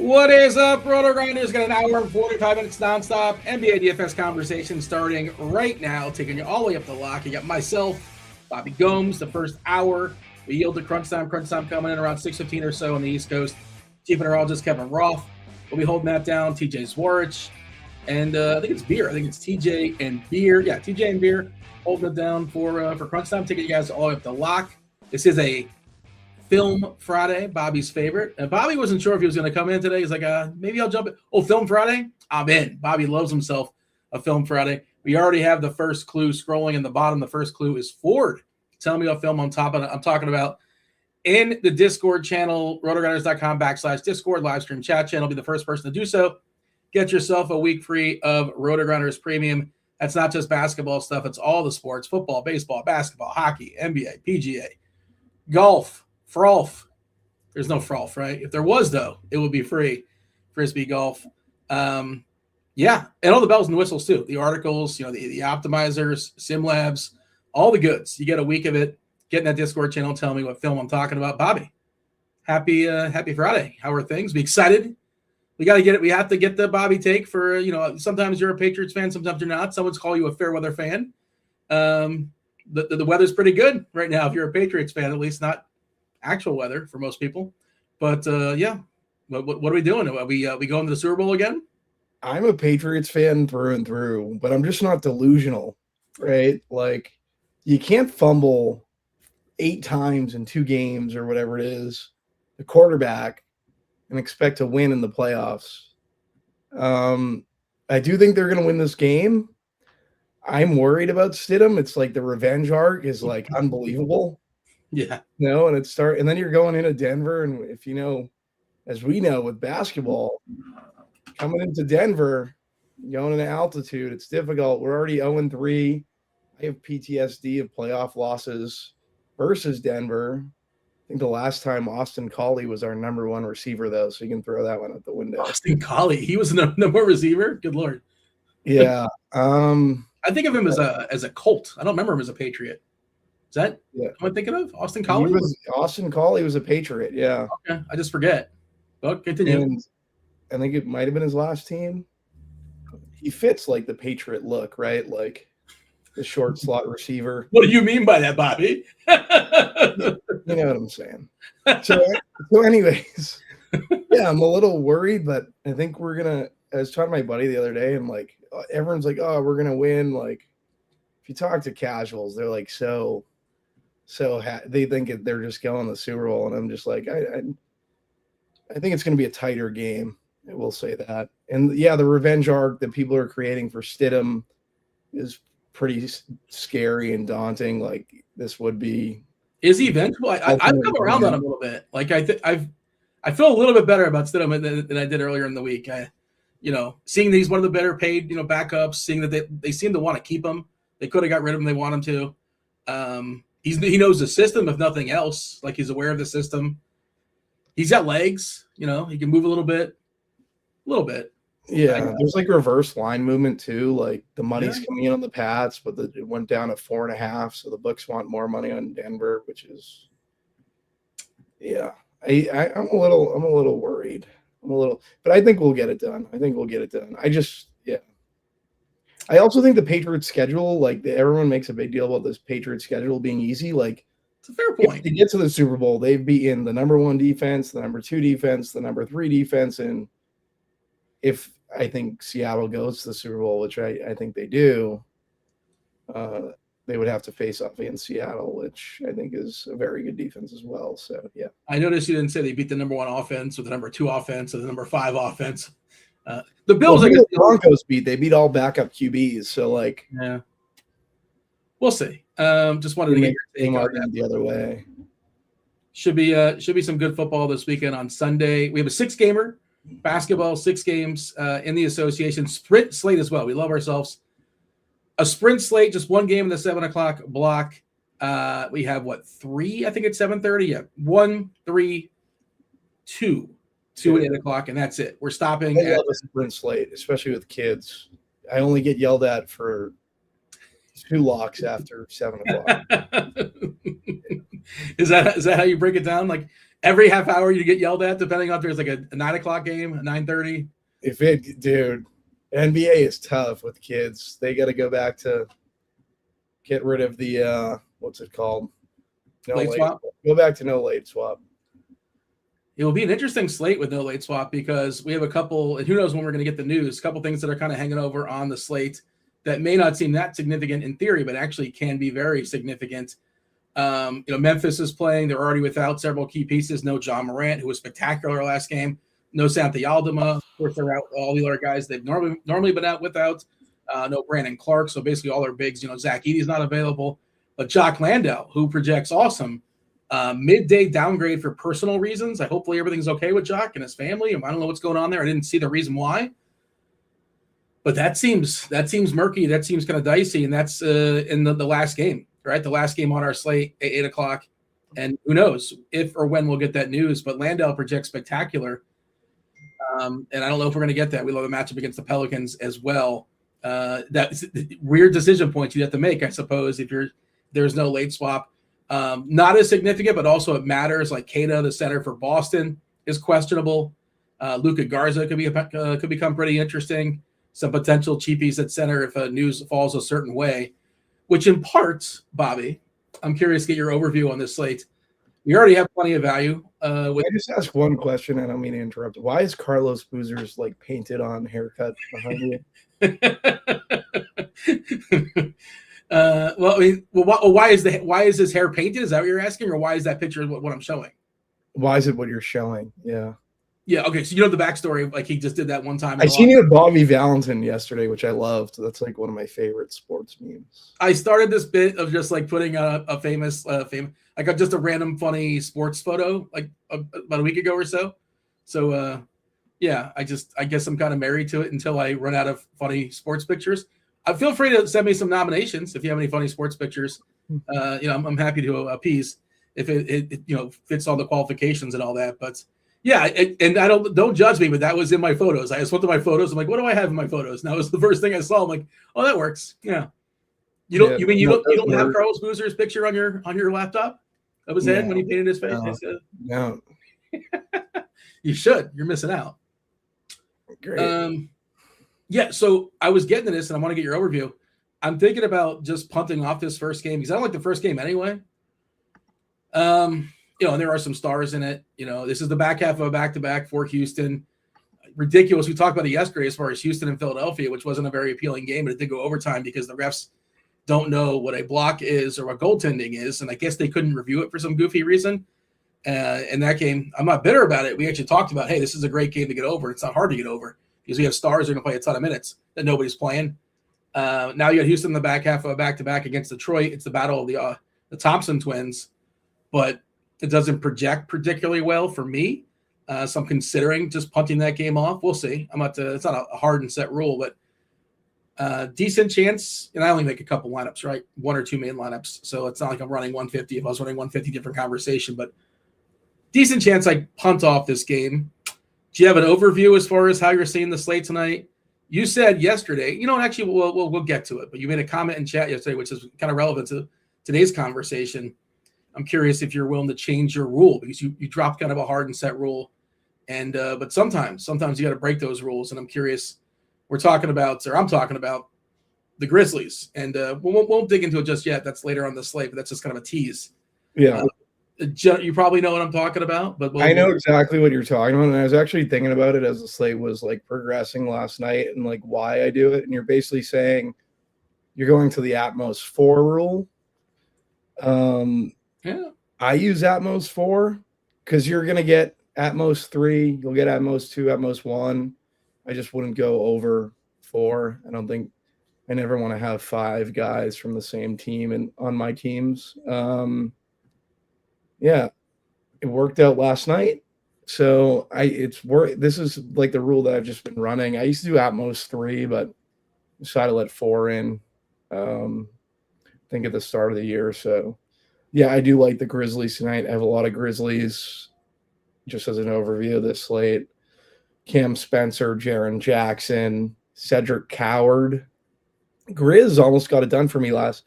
What is up, RotoGrinders? Got an hour and 45 minutes nonstop NBA DFS conversation starting right now, taking you all the way up the lock. You got myself, Bobby Gomes, the first hour. We yield to crunch time coming in around 6:15 or so on the East Coast. Chief Meteorologist Kevin Roth will be holding that down. TJ Zwarych, and I think it's Beer. I think it's TJ and Beer. Yeah, TJ and Beer holding it down for crunch time. Taking you guys all the way up the lock. This is a Film Friday, Bobby's favorite. And Bobby wasn't sure if he was going to come in today. He's like, maybe I'll jump in. Oh, Film Friday? I'm in. Bobby loves himself a Film Friday. We already have the first clue scrolling in the bottom. The first clue is Ford. Tell me what film I'm talking about in the Discord channel, rotogrinders.com/Discord, live stream chat channel. Be the first person to do so. Get yourself a week free of RotoGrinders Premium. That's not just basketball stuff. It's all the sports, football, baseball, basketball, hockey, NBA, PGA, golf, Frolf. There's no Frolf, right? If there was, though, it would be free. Frisbee golf. Yeah, and all the bells and whistles, too. The articles, the optimizers, SimLabs, all the goods. You get a week of it. Get in that Discord channel. Tell me what film I'm talking about. Bobby, happy Friday. How are things? We excited? We got to get it. We have to get the Bobby take for, sometimes you're a Patriots fan, sometimes you're not. Someone's call you a fair weather fan. The weather's pretty good right now if you're a Patriots fan, at least not actual weather for most people. But yeah, what are we doing? Are we going to the Super Bowl again? I'm a Patriots fan through and through, but I'm just not delusional, right? Like, you can't fumble 8 times in 2 games or whatever it is, the quarterback, and expect to win in the playoffs. I do think they're going to win this game. I'm worried about Stidham. It's like the revenge arc is like unbelievable. Yeah. And then you're going into Denver, and if as we know with basketball, coming into Denver, going into altitude, it's difficult. We're already 0-3. I have PTSD of playoff losses versus Denver. I think the last time Austin Collie was our number 1 receiver, though, so you can throw that one out the window. Austin Collie, he was the number 1 receiver? Good Lord. Yeah. I think of him as a Colt. I don't remember him as a Patriot. Is that what am I thinking of? Austin Collie? Austin Collie was a Patriot, yeah. Okay, I just forget. Well, continue. And I think it might have been his last team. He fits like the Patriot look, right? Like the short slot receiver. What do you mean by that, Bobby? You know what I'm saying. So anyways, yeah, I'm a little worried, but I think I was talking to my buddy the other day, and like everyone's like, oh, we're gonna win. Like, if you talk to casuals, they're like they think they're just going to the Super Bowl, and I'm just like, I think it's going to be a tighter game. I will say that. And yeah, the revenge arc that people are creating for Stidham is pretty scary and daunting. Like, this would be. Is he vengeful? I've come around on him a little bit. Like, I feel a little bit better about Stidham than I did earlier in the week. Seeing that he's one of the better paid, backups, seeing that they seem to want to keep him. They could have got rid of him. They want him to. He knows the system, if nothing else. Like, he's aware of the system. He's got legs. He can move a little bit. Yeah, there's like reverse line movement too. Like, the money's coming in on the Pats, but it went down to 4.5. So the books want more money on Denver, which is, yeah. I'm a little worried. But I think we'll get it done. I also think the Patriots schedule, like, everyone makes a big deal about this Patriots schedule being easy. Like, it's a fair point. To get to the Super Bowl, they've beaten the number 1 defense, the number 2 defense, the number 3 defense. And if I think Seattle goes to the Super Bowl, which I think they do, they would have to face off against Seattle, which I think is a very good defense as well. So, yeah. I noticed you didn't say they beat the number 1 offense or the number 2 offense or the number 5 offense. The Bills, the Broncos they beat all backup QBs. So, like, yeah, we'll see. Just wanted to get your take on that. The other way. Should be some good football this weekend on Sunday. We have a 6-gamer, basketball, 6 games in the association sprint slate as well. We love ourselves a sprint slate, just 1 game in the 7:00 block. We have 3? I think it's 7:30. Yeah, 1, 3, 2. 2 at 8 o'clock, and that's it. We're stopping. I love a sprint slate, especially with kids. I only get yelled at for 2 locks after 7 o'clock. Is that how you break it down? Like every half hour you get yelled at, depending on if there's like a 9 o'clock game, a 9:30. Dude, NBA is tough with kids. They got to go back to get rid of the what's it called? Late swap. Go back to no late swap. It will be an interesting slate with no late swap because we have a couple, and who knows when we're going to get the news, a couple things that are kind of hanging over on the slate that may not seem that significant in theory, but actually can be very significant. Memphis is playing. They're already without several key pieces. No John Morant, who was spectacular last game. No Santi Aldama. Of course, they're out all the other guys they've normally been out without. No Brandon Clark. So basically all their bigs, Zach Edey's not available. But Jock Landale, who projects awesome. Midday downgrade for personal reasons. Hopefully everything's okay with Jock and his family. I don't know what's going on there. I didn't see the reason why. But that seems murky. That seems kind of dicey. And that's in the last game, right? The last game on our slate at 8 o'clock. And who knows if or when we'll get that news. But Landale projects spectacular. And I don't know if we're going to get that. We love the matchup against the Pelicans as well. That's weird decision points you have to make, I suppose, if there's no late swap. Not as significant, but also it matters. Like Keita, the center for Boston, is questionable. Luka Garza could become pretty interesting. Some potential cheapies at center if news falls a certain way, which in parts, Bobby, I'm curious to get your overview on this slate. We already have plenty of value. I just ask one question. I don't mean to interrupt. Why is Carlos Boozer's painted on haircut behind you? Why is his hair painted? Is that what you're asking, or why is that picture what I'm showing? Why is it what you're showing? Yeah. Yeah. Okay. So the backstory. He just did that one time. I seen you at Bobby Valentin yesterday, which I loved. That's one of my favorite sports memes. I started this bit of just putting a famous, I got just a random funny sports photo about a week ago or so. So yeah, I guess I'm kind of married to it until I run out of funny sports pictures. Feel free to send me some nominations if you have any funny sports pictures. I'm happy to appease if it fits all the qualifications and all that. But yeah, and I don't judge me, but that was in my photos. I just went to my photos. I'm like, what do I have in my photos? And that was the first thing I saw. I'm like, oh, that works. Yeah. You don't have Carlos Boozer's picture on your laptop of his head when he painted his face? No. You should. You're missing out. Great. Yeah, so I was getting to this, and I want to get your overview. I'm thinking about just punting off this first game because I don't like the first game anyway. And there are some stars in it. This is the back half of a back-to-back for Houston. Ridiculous. We talked about it yesterday as far as Houston and Philadelphia, which wasn't a very appealing game, but it did go overtime because the refs don't know what a block is or what goaltending is, and I guess they couldn't review it for some goofy reason. In that game, I'm not bitter about it. We actually talked about, hey, this is a great game to get over. It's not hard to get over because we have stars who are going to play a ton of minutes that nobody's playing. Now you got Houston in the back half of a back-to-back against Detroit. It's the battle of the Thompson twins, but it doesn't project particularly well for me. So I'm considering just punting that game off. We'll see. It's not a hard and set rule, but decent chance. And I only make a couple lineups, right? 1 or 2 main lineups. So it's not like I'm running 150. If I was running 150, different conversation, but decent chance I punt off this game. Do you have an overview as far as how you're seeing the slate tonight? You said yesterday, actually we'll get to it, but you made a comment in chat yesterday, which is kind of relevant to today's conversation. I'm curious if you're willing to change your rule because you dropped kind of a hard and set rule. And but sometimes you got to break those rules. And I'm curious, I'm talking about the Grizzlies. And we won't dig into it just yet. That's later on the slate, but that's just kind of a tease. Yeah. You probably know what I'm talking about, but I know exactly what you're talking about. And I was actually thinking about it as the slate was progressing last night and why I do it. And you're basically saying you're going to the Atmos 4 rule. Yeah. I use Atmos 4 because you're going to get Atmos 3. You'll get Atmos 2, Atmos 1. I just wouldn't go over 4. I never want to have 5 guys from the same team and on my teams. Yeah, it worked out last night. So this is the rule that I've just been running. I used to do Atmos 3, but decided to let 4 in. I think at the start of the year. So yeah, I do like the Grizzlies tonight. I have a lot of Grizzlies just as an overview of this slate. Cam Spencer, Jaren Jackson, Cedric Coward Grizz almost got it done for me last.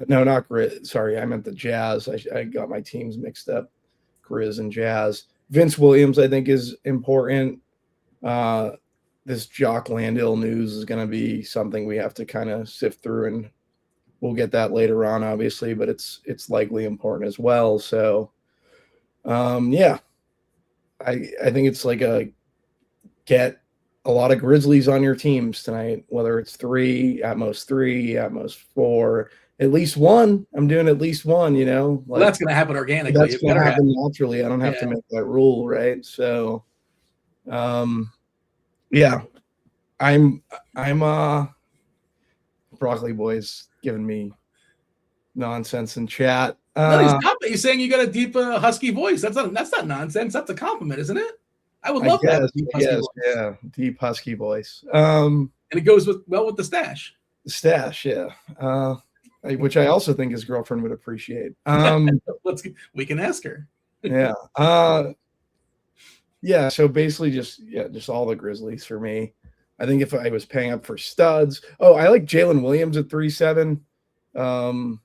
No, not Grizz. Sorry, I meant the Jazz. I got my teams mixed up. Grizz and Jazz. Vince Williams, I think, is important. This Jock Landale news is going to be something we have to kind of sift through, and we'll get that later on, obviously, but it's likely important as well. So, yeah, I think it's like get a lot of Grizzlies on your teams tonight, whether it's 3, at most 4, at least 1. I'm doing at least 1, Well, that's going to happen organically. That's going to happen naturally. I don't have to make that rule, right? So, yeah, I'm Broccoli Boy's giving me nonsense in chat. No, he's not. He's saying you got a deep, husky voice. That's not nonsense. That's a compliment, isn't it? I would love that. Yeah, deep husky voice. And it goes with the stash. The stash, yeah. Which I also think his girlfriend would appreciate. We can ask her. Yeah. Yeah. So basically, just all the Grizzlies for me. I think if I was paying up for studs, I like Jalen Williams at 3.7.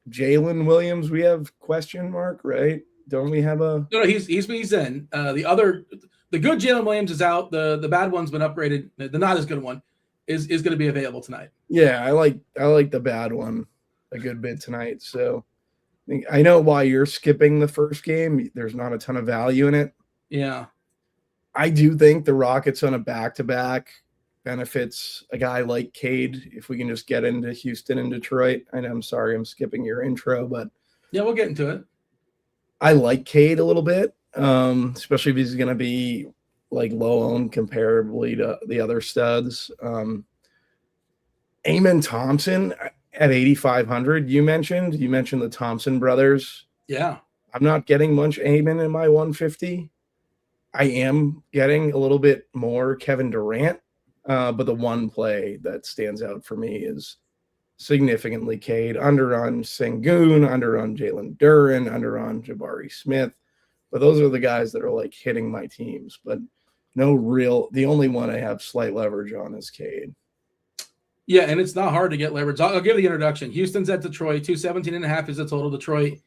Jalen Williams, we have question mark, right? Don't we have a? No, he's in. The good Jalen Williams is out. The bad one's been upgraded. The not as good one is going to be available tonight. Yeah, I like the bad one a good bit tonight. So I know why you're skipping the first game. There's not a ton of value in it. Yeah. I do think the Rockets on a back-to-back benefits a guy like Cade if we can just get into Houston and Detroit. I'm sorry I'm skipping your intro, but yeah, we'll get into it. I like Cade a little bit, especially if he's going to be like low-owned comparably to the other studs. Amen Thompson at 8,500. You mentioned the Thompson brothers. Yeah. I'm not getting much Amen in my 150. I am getting a little bit more Kevin Durant, but the one play that stands out for me is significantly Cade, under on Sengun, under on Jalen Duren, under on Jabari Smith. But those are the guys that are like hitting my teams, but the only one I have slight leverage on is Cade. Yeah, and it's not hard to get leverage. I'll give the introduction. Houston's at Detroit. 217.5 is the total. Detroit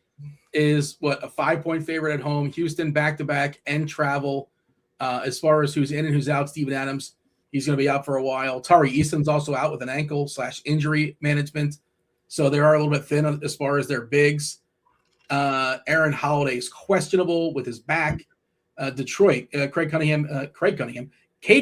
is a 5-point favorite at home. Houston back-to-back and travel. As far as who's in and who's out, Steven Adams, he's going to be out for a while. Tari Easton's also out with an ankle/injury management. So they are a little bit thin as far as their bigs. Aaron Holiday's questionable with his back. Detroit, Cade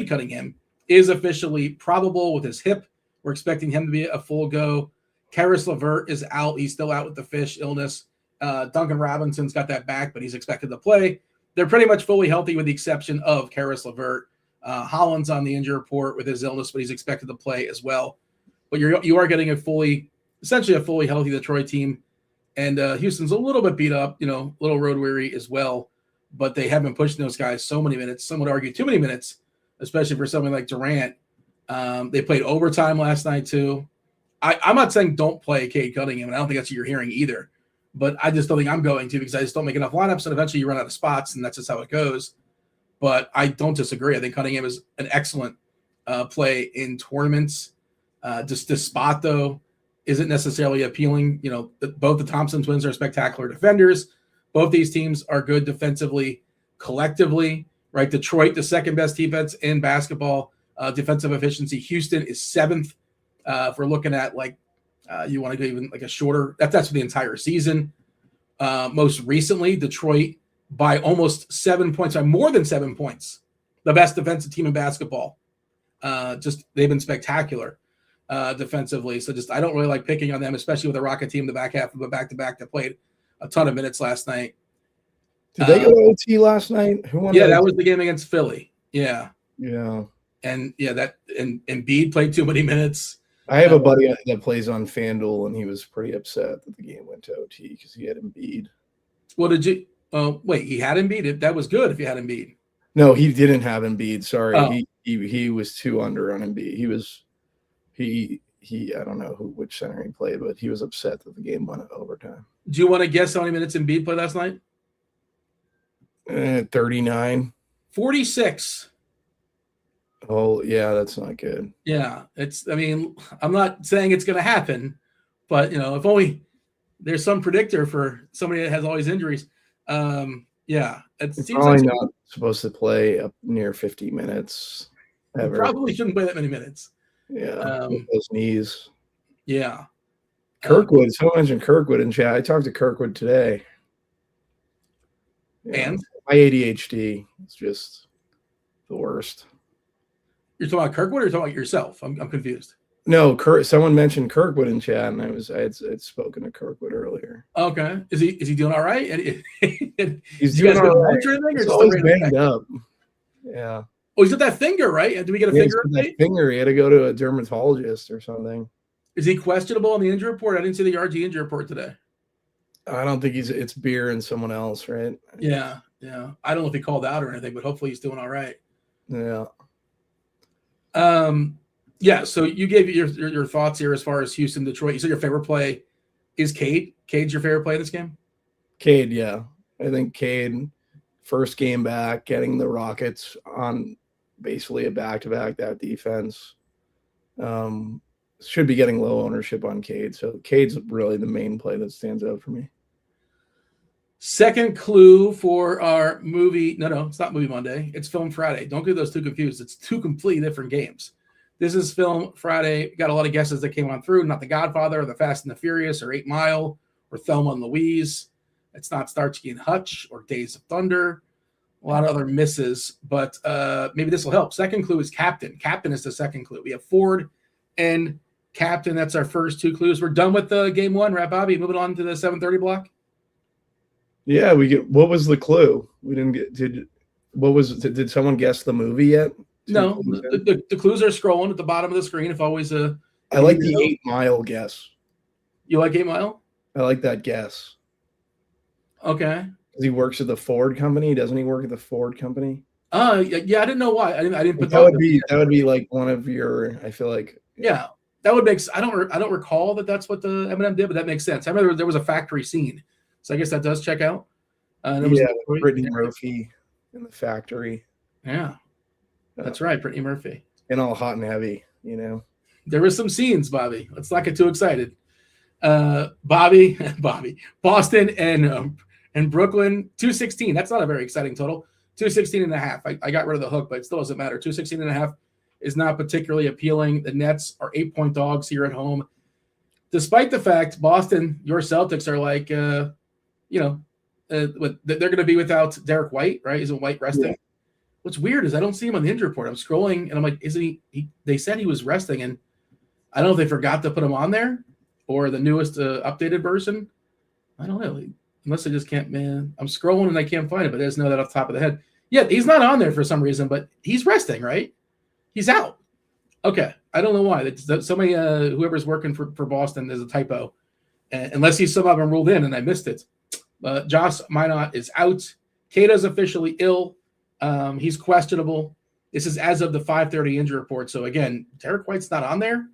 Cunningham is officially probable with his hip. We're expecting him to be a full go. Karis LeVert is out. He's still out with the fish illness. Duncan Robinson's got that back, but he's expected to play. They're pretty much fully healthy with the exception of Karis LeVert. Holland's on the injury report with his illness, but he's expected to play as well. But you are getting essentially a fully healthy Detroit team. And Houston's a little bit beat up, a little road weary as well. But they have been pushing those guys so many minutes. Some would argue too many minutes, especially for something like Durant. They played overtime last night too. I'm not saying don't play Cade Cunningham, and I don't think that's what you're hearing either. But I just don't think I'm going to, because I just don't make enough lineups, and eventually you run out of spots, and that's just how it goes. But I don't disagree. I think Cunningham is an excellent play in tournaments. Just this spot, though, isn't necessarily appealing. Both the Thompson twins are spectacular defenders. Both these teams are good defensively, collectively, right? Detroit, the second best defense in basketball, defensive efficiency. Houston is 7th. If we're looking at you want to go even like a shorter, that's for the entire season. Most recently, Detroit by almost 7 points, by more than 7 points, the best defensive team in basketball. They've been spectacular defensively. So I don't really like picking on them, especially with the Rocket team, the back half of a back-to-back that played a ton of minutes last night. Did they go to OT last night? Who won? Yeah, that was the game against Philly. Yeah. Yeah. And Embiid played too many minutes. I have a buddy that plays on FanDuel, and he was pretty upset that the game went to OT because he had Embiid. Well, did you? Wait, he had Embiid. That was good if you had Embiid. No, he didn't have Embiid. Sorry, oh. he was 2 under on Embiid. He I don't know which center he played, but he was upset that the game went to overtime. Do you want to guess how many minutes Embiid played last night? 39. 46. Oh, yeah, that's not good. Yeah, I mean, I'm not saying it's going to happen, but, if only there's some predictor for somebody that has all these injuries. Yeah, it You're seems like probably not supposed to play up near 50 minutes you ever. probably shouldn't play that many minutes. Yeah, with those knees. Yeah. Kirkwood. Someone mentioned Kirkwood in chat. I talked to Kirkwood today. Yeah, And my ADHD is just the worst. you're talking about Kirkwood or you're talking about yourself? I'm confused. No, someone mentioned Kirkwood in chat, and I had spoken to Kirkwood earlier. Okay, is he doing all right? He's doing all right. He's always banged up. Yeah. Oh, he's got that finger, right? Did we get a finger update? That finger, he had to go to a dermatologist or something. Is he questionable on the injury report? I didn't see the RG injury report today. I don't think it's Beer and someone else, right? Yeah. I don't know if he called out or anything, but hopefully he's doing all right. Yeah. Yeah. So you gave your thoughts here as far as Houston, Detroit. You said your favorite play is Cade. Cade's your favorite play in this game? Cade, yeah. I think Cade, first game back, getting the Rockets on basically a back-to-back, that defense. Should be getting low ownership on Cade. So Cade's really the main play that stands out for me. Second clue for our movie. No, it's not Movie Monday. It's Film Friday. Don't get those two confused. It's two completely different games. This is Film Friday. Got a lot of guesses that came on through. Not The Godfather or The Fast and the Furious or 8 Mile or Thelma and Louise. It's not Starsky and Hutch or Days of Thunder. A lot of other misses, but maybe this will help. Second clue is Captain. Captain is the second clue. We have Ford and Captain. That's our first two clues. We're done with game one, right, Bobby? Moving on to the 7:30 block. Yeah, what was the clue? We didn't get. Did someone guess the movie yet? No, the clues are scrolling at the bottom of the screen. If always I like the 8 Mile guess. You like 8 Mile? I like that guess. Okay. Because he works at the Ford company, doesn't he? Work at the Ford company? Yeah. I didn't know why. I didn't put that would be like one of your. I feel like. Yeah, that would make. I don't recall that's what the Eminem did, but that makes sense. I remember there was a factory scene, so I guess that does check out. Brittany Murphy in the factory. Yeah, that's right, Brittany Murphy. And all hot and heavy, There were some scenes, Bobby. Let's not get too excited. Bobby, Boston and Brooklyn, 216. That's not a very exciting total. 216 and a half. I got rid of the hook, but it still doesn't matter. 216 and a half is not particularly appealing. The Nets are 8-point dogs here at home. Despite the fact Boston, your Celtics are like, they're going to be without Derek White, right? Isn't White resting? Yeah. What's weird is I don't see him on the injury report. I'm scrolling and I'm like, isn't he? They said he was resting, and I don't know if they forgot to put him on there or the newest updated version. I don't know. Unless I just can't, man. I'm scrolling and I can't find it, but I just know that off the top of the head. Yeah, he's not on there for some reason, but he's resting, right? He's out. Okay. I don't know why. Somebody, whoever's working for Boston, there's a typo. Unless he's somehow been ruled in and I missed it. Josh Minot is out. Kato's officially ill. He's questionable. This is as of the 5:30 injury report. So, again, Derek White's not on there.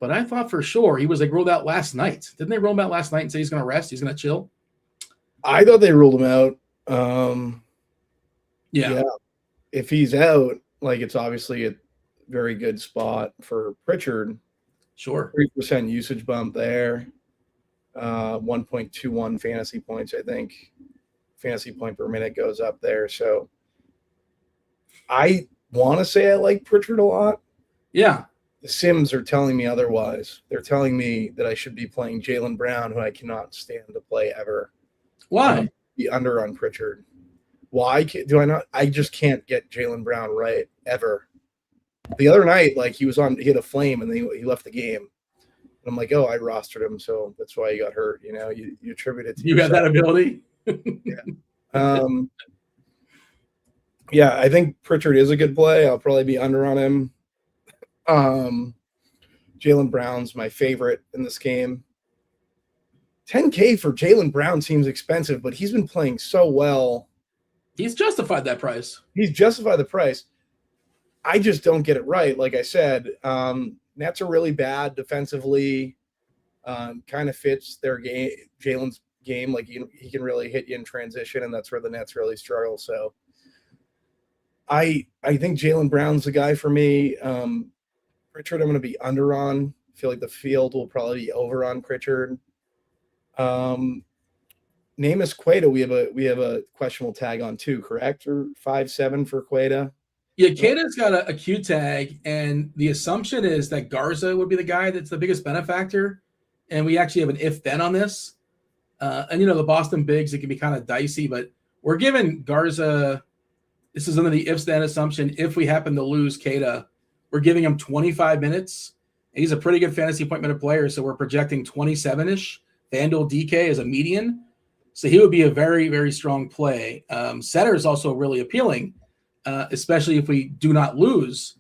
But I thought for sure he was ruled out last night. Didn't they rule him out last night and say he's going to rest? He's going to chill? I thought they ruled him out. Yeah. If he's out, it's obviously a very good spot for Pritchard. Sure. 3% usage bump there. 1.21 fantasy points, I think. Fantasy point per minute goes up there. So I want to say I like Pritchard a lot. Yeah. The Sims are telling me otherwise. They're telling me that I should be playing Jaylen Brown, who I cannot stand to play ever. Why? Be under on Pritchard. Why do I not? I just can't get Jaylen Brown right ever. The other night, he hit a flame and he left the game. And I'm like, oh, I rostered him, so that's why he got hurt. You attribute it to you got that ability. Yeah. Yeah, I think Pritchard is a good play. I'll probably be under on him. Jaylen Brown's my favorite in this game. $10K for Jaylen Brown seems expensive, but he's been playing so well. He's justified that price. He's justified the price. I just don't get it right. Like I said, Nets are really bad defensively. Kind of fits their game, Jaylen's game. He can really hit you in transition, and that's where the Nets really struggle. So I think Jaylen Brown's the guy for me. Pritchard, I'm going to be under on. I feel like the field will probably be over on Pritchard. Namus Queta, we have a questionable tag on too, correct? Or 5-7 for Queta. Yeah, Queta's got a Q tag, and the assumption is that Garza would be the guy that's the biggest benefactor. And we actually have an if-then on this. And the Boston bigs, it can be kind of dicey, but we're giving Garza. This is under the if-then assumption. If we happen to lose Queta, we're giving him 25 minutes. He's a pretty good fantasy point minute player, so we're projecting 27-ish. FanDuel DK is a median. So he would be a very, very strong play. Center is also really appealing, especially if we do not lose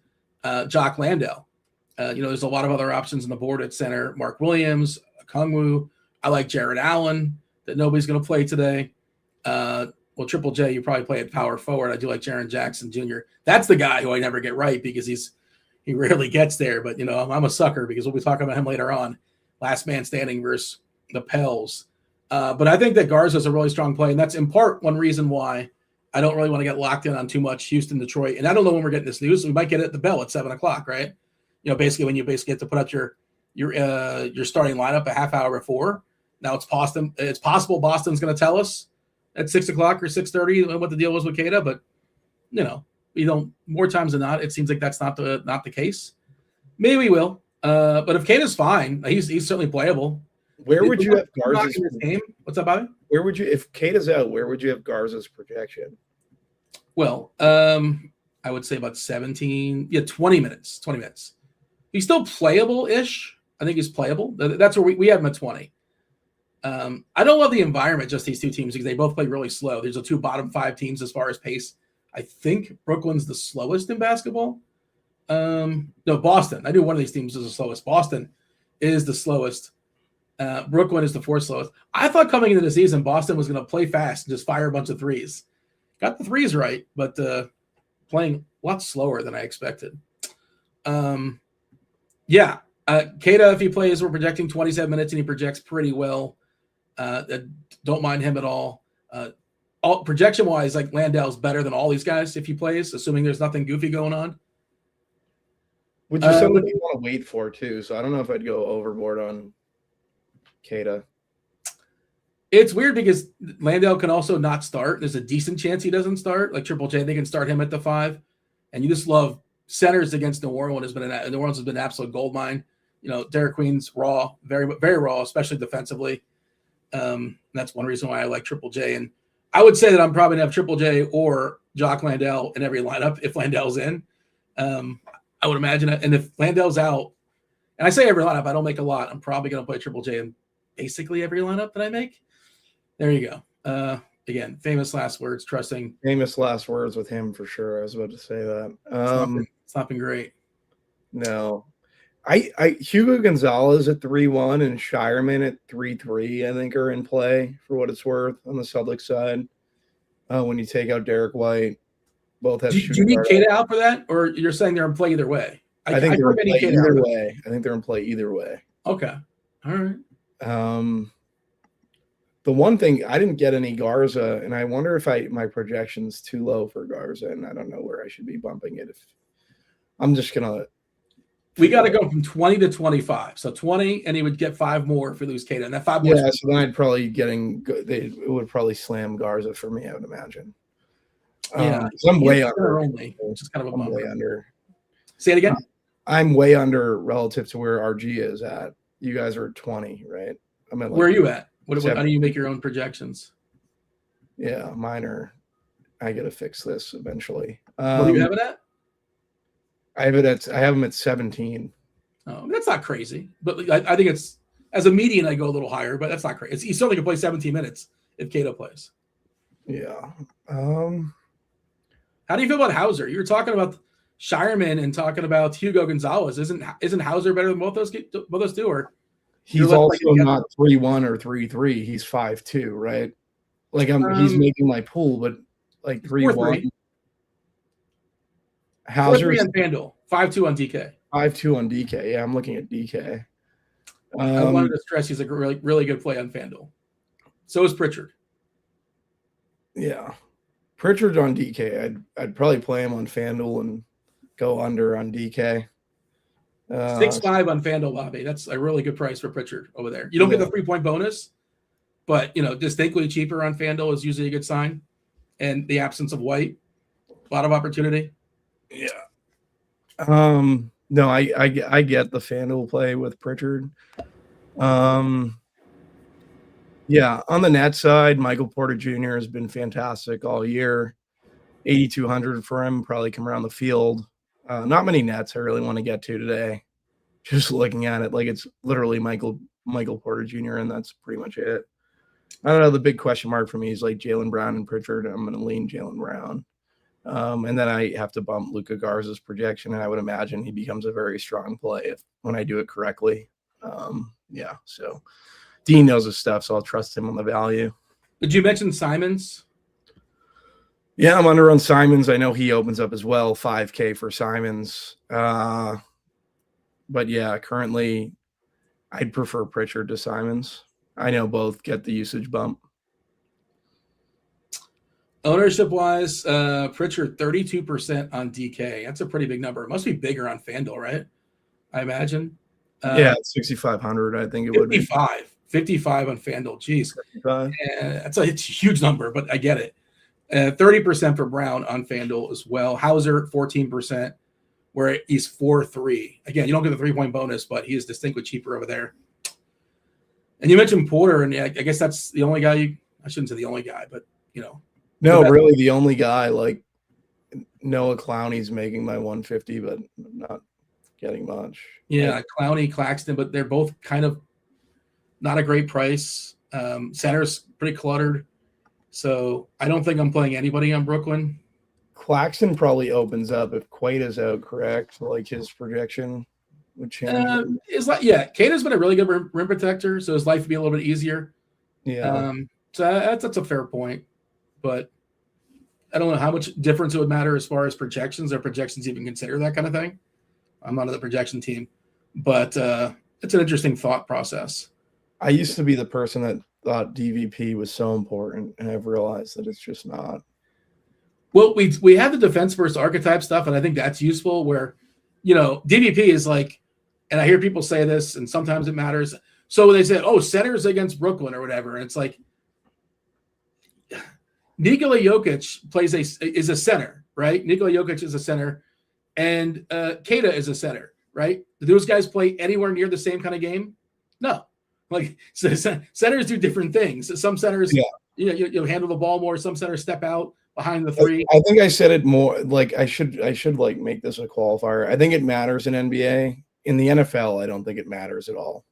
Jock Landale. There's a lot of other options on the board at center. Mark Williams, Kungwu. I like Jared Allen that nobody's going to play today. Well, Triple J, you probably play at power forward. I do like Jaren Jackson Jr. That's the guy who I never get right because he rarely gets there. But, I'm a sucker because we'll be talking about him later on. Last man standing versus the Pels. But I think that Garza is a really strong play, and that's in part one reason why I don't really want to get locked in on too much Houston, Detroit. And I don't know when we're getting this news. We might get it at the bell at 7:00, right? Basically when you basically get to put out your starting lineup a half hour before. Now it's Boston. It's possible Boston's going to tell us at 6:00 or 6:30 what the deal was with Queta, but we don't. More times than not, it seems like that's not the case. Maybe we will. But if Queta's fine, he's certainly playable. Where would you have Garza's game? What's up, Bobby? Where would you, if Queta's out, where would you have Garza's projection? Well, I would say about 20 minutes. 20 minutes. He's still playable-ish. I think he's playable. That's where we have him at 20. I don't love the environment, just these two teams, because they both play really slow. There's the two bottom 5 teams as far as pace. I think Brooklyn's the slowest in basketball. No, Boston. I knew one of these teams is the slowest. Boston is the slowest. Brooklyn is the 4th slowest. I thought coming into the season, Boston was going to play fast and just fire a bunch of threes. Got the threes right, but playing a lot slower than I expected. Queta, if he plays, we're projecting 27 minutes, and he projects pretty well. Don't mind him at all. Projection-wise, like Landale's better than all these guys if he plays, assuming there's nothing goofy going on. Which is something you want to wait for, too. So I don't know if I'd go overboard on Queta. It's weird because Landale can also not start. There's a decent chance he doesn't start. Like Triple J, they can start him at the 5. And you just love centers against New Orleans. New Orleans has been an absolute goldmine. Derek Queen's raw, very, very raw, especially defensively. That's one reason why I like Triple J. And I would say that I'm probably going to have Triple J or Jock Landale in every lineup if Landale's in. I would imagine it. And if Landale's out, and I say every lineup, I don't make a lot. I'm probably going to play Triple J in basically every lineup that I make. There you go. Again, famous last words, trusting. Famous last words with him for sure. I was about to say that. It's not been great. No. I Hugo Gonzalez at 3-1 and Shireman at 3-3, I think, are in play for what it's worth on the Celtics side. When you take out Derek White, both have. Do you need Queta out for that, or you're saying they're in play either way? I think they're in play either way. I think they're in play either way. Okay, all right. The one thing, I didn't get any Garza, and I wonder if my projection's too low for Garza, and I don't know where I should be bumping it. If I'm just gonna. We got to go from 20 to 25. So 20, and he would get 5 more if we lose Queta. And that 5 more. Yeah, so then I'd probably it would probably slam Garza for me, I would imagine. Yeah, I'm way under. Only, which is kind of a bummer. Way under. Say it again. I'm way under relative to where RG is at. You guys are at 20, right? I'm at. Where are you at? How do you make your own projections? Yeah, mine are. I got to fix this eventually. What do you have it at? I have him at 17. Oh, that's not crazy, but I think it's as a median. I go a little higher, but that's not crazy. He certainly can play 17 minutes if Cato plays. Yeah. How do you feel about Hauser? You were talking about Shireman and talking about Hugo Gonzalez. Isn't Hauser better than both those two? Or he's also not 3-1 or 3-3. He's 5-2, right? Like he's making my pool, but like 3-1. Hauser on FanDuel, 5-2 on DK. 5-2 on DK. Yeah, I'm looking at DK. I wanted to stress he's a really, really good play on FanDuel. So is Pritchard. Yeah. Pritchard's on DK. I'd probably play him on FanDuel and go under on DK. 6.5 on FanDuel, Bobby. That's a really good price for Pritchard over there. You don't get the 3-point bonus, but distinctly cheaper on FanDuel is usually a good sign. And the absence of White, a lot of opportunity. Yeah. No, I get the FanDuel play with Pritchard. Yeah, on the net side, Michael Porter Jr. has been fantastic all year. 8,200 for him, probably come around the field. Not many nets I really want to get to today. Just looking at it, like it's literally Michael Porter Jr., and that's pretty much it. I don't know. The big question mark for me is like Jaylen Brown and Pritchard. I'm going to lean Jaylen Brown. And then I have to bump Luka Garza's projection, and I would imagine he becomes a very strong play when I do it correctly. Yeah, so Dean knows his stuff, so I'll trust him on the value. Did you mention Simons? Yeah, I'm under on Simons. I know he opens up as well, 5K for Simons. But yeah, currently I'd prefer Pritchard to Simons. I know both get the usage bump. Ownership-wise, Pritchard 32% on DK. That's a pretty big number. It must be bigger on FanDuel, right? I imagine. Yeah, 6,500. I think it would be 55 on FanDuel. Jeez, it's a huge number, but I get it. 30% for Brown on FanDuel as well. Hauser 14%, where he's 4-3. Again, you don't get the 3-point bonus, but he is distinctly cheaper over there. And you mentioned Porter, and I guess that's the only guy. I shouldn't say the only guy, but no, really the only guy. Like Noah Clowney's making my 150, but not getting much. Yeah, Clowney, Claxton, but they're both kind of not a great price. Center's pretty cluttered, so I don't think I'm playing anybody on Brooklyn. Claxton probably opens up if Quaid out, correct? Like his projection would change. Quaid's been a really good rim protector, so his life would be a little bit easier. Yeah. So that's a fair point, but I don't know how much difference it would matter as far as projections. Or projections even consider that kind of thing? I'm not on the projection team, but it's an interesting thought process. I used to be the person that thought DVP was so important, and I've realized that it's just not. Well, we have the defense versus archetype stuff, and I think that's useful where, DVP is like, and I hear people say this, and sometimes it matters. So they say, centers against Brooklyn or whatever. And it's like, Nikola Jokic is a center, right? Nikola Jokic is a center, and Keita is a center, right? Do those guys play anywhere near the same kind of game? No. Like, so centers do different things. Some centers, you'll handle the ball more. Some centers step out behind the three. I think I said it more like I should like make this a qualifier. I think it matters in NBA. In the NFL, I don't think it matters at all.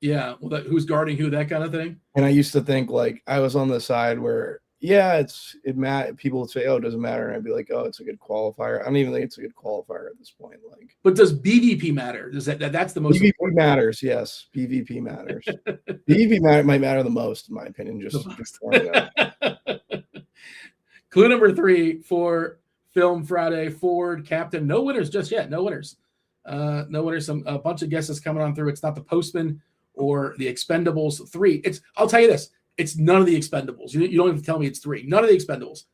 Yeah. Well, who's guarding who, that kind of thing. And I used to think like I was on the side where people would say, it doesn't matter, and I'd be like, it's a good qualifier. I don't even think it's a good qualifier at this point. Like, but does BVP matter? Does that's the most BVP important? Matters? Yes, BVP matters. BVP might matter the most, in my opinion. Just clue number 3 for Film Friday: Ford Captain. No winners just yet. No winners. No winners. A bunch of guesses coming on through. It's not the Postman or the Expendables 3. I'll tell you this. It's none of the Expendables. You don't even tell me it's 3. None of the Expendables.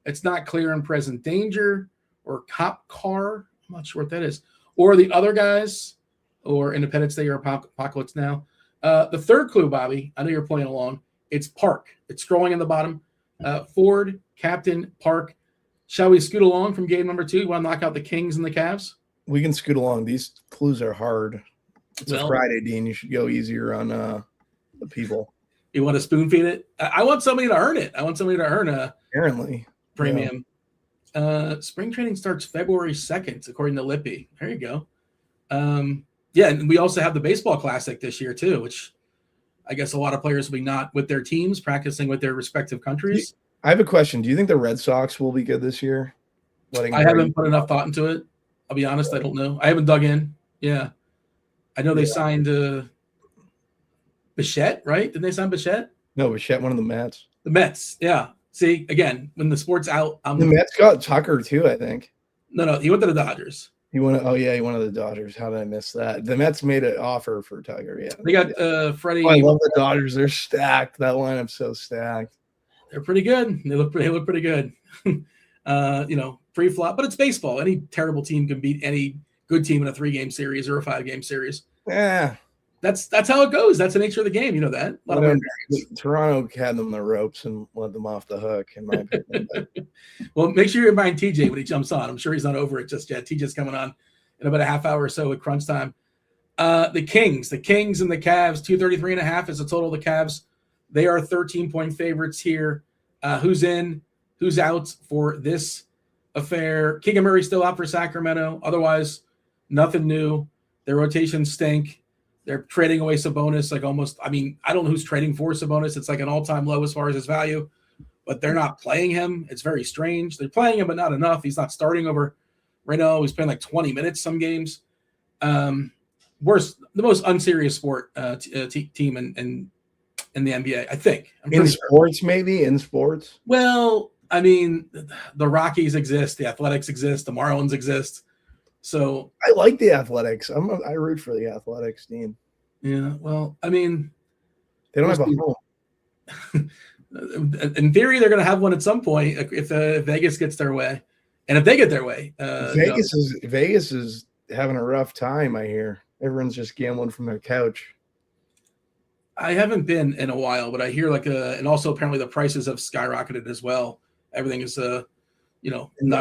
It's not Clear and Present Danger or Cop Car. I'm not sure what that is. Or the other guys, or Independence Day or Apocalypse Now. The third clue, Bobby, I know you're playing along. It's Park. It's scrolling in the bottom. Ford, Captain, Park. Shall we scoot along from game number 2? You want to knock out the Kings and the Cavs? We can scoot along. These clues are hard. It's a Friday, Dean. You should go easier on the people. You want to spoon feed it? I want somebody to earn it. I want somebody to earn a premium. Yeah. Spring training starts February 2nd, according to Lippy. There you go. And we also have the baseball classic this year too, which I guess a lot of players will be not with their teams, practicing with their respective countries. I have a question. Do you think the Red Sox will be good this year? I haven't put enough thought into it. I'll be honest. I don't know. I haven't dug in. Yeah. I know they signed Bichette, right? Did they sign Bichette? No, Bichette, one of the Mets. The Mets, yeah. See, again, when the sport's out, the Mets got Tucker too, I think. No, he went to the Dodgers. He wanted the Dodgers. How did I miss that? The Mets made an offer for Tucker. Yeah, they got Freddie. I love the Dodgers. They're stacked. That lineup's so stacked. They're pretty good. They look pretty good. Pre-flop, but it's baseball. Any terrible team can beat any good team in a 3-game series or a 5-game series. Yeah. That's how it goes. That's the nature of the game. You know that. Toronto had them the ropes and let them off the hook, in my opinion. Well, make sure you remind TJ when he jumps on. I'm sure he's not over it just yet. TJ's coming on in about a half hour or so at crunch time. The Kings and the Cavs, 233.5 is the total of the Cavs. They are 13-point favorites here. Who's in? Who's out for this affair? Keegan Murray's still out for Sacramento. Otherwise, nothing new. Their rotations stink. They're trading away Sabonis I don't know who's trading for Sabonis. It's like an all-time low as far as his value, but they're not playing him. It's very strange. They're playing him, but not enough. He's not starting over right now. He's playing like 20 minutes some games. The most unserious sport team in the NBA, I think. In sports. Well, I mean, the Rockies exist, the Athletics exist, the Marlins exist. So I like the Athletics. I root for the Athletics, Dean. Yeah, well, I mean, they don't have a home. In theory, they're going to have one at some point if Vegas gets their way, and if they get their way. Vegas is having a rough time. I hear everyone's just gambling from their couch. I haven't been in a while, but I hear and also apparently the prices have skyrocketed as well. Everything is not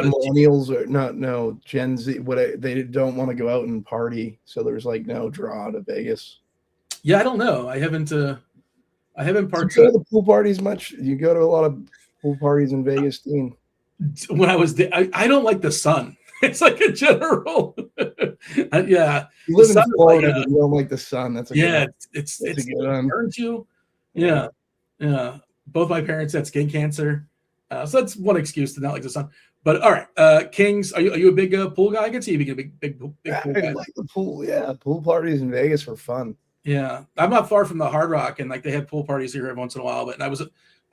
millennials or no Gen Z. They don't want to go out and party, so there's like no draw to Vegas. Yeah, I don't know. I haven't parted. You go to the pool parties much? You go to a lot of pool parties in Vegas, Dean? When I was there, I don't like the sun. It's like a general. Yeah, you live in Florida, but you don't like the sun. That's it's burns you. Yeah. Both my parents had skin cancer. So that's one excuse to not like the sun. But all right, Kings, are you a big pool guy? I can see you being a big pool guy. I like the pool. Yeah, pool parties in Vegas were fun. Yeah, I'm not far from the Hard Rock, and they had pool parties here every once in a while. But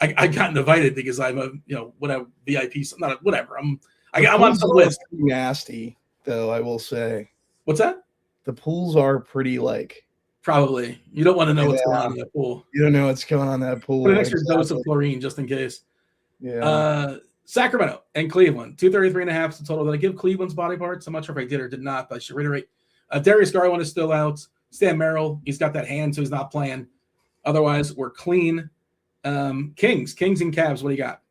I got invited because I'm a whatever VIP, not whatever. I'm on some list. Nasty though, I will say. What's that? The pools are pretty Probably. You don't want to know what's going on in that pool. You don't know what's going on in that pool. Put an extra dose of chlorine just in case. Yeah. Sacramento and Cleveland, 233.5 is the total. Did I give Cleveland's body parts? I'm not sure if I did or did not, but I should reiterate. Darius Garland is still out. Stan Merrill, he's got that hand, so he's not playing. Otherwise, we're clean. Kings and Cavs, what do you got?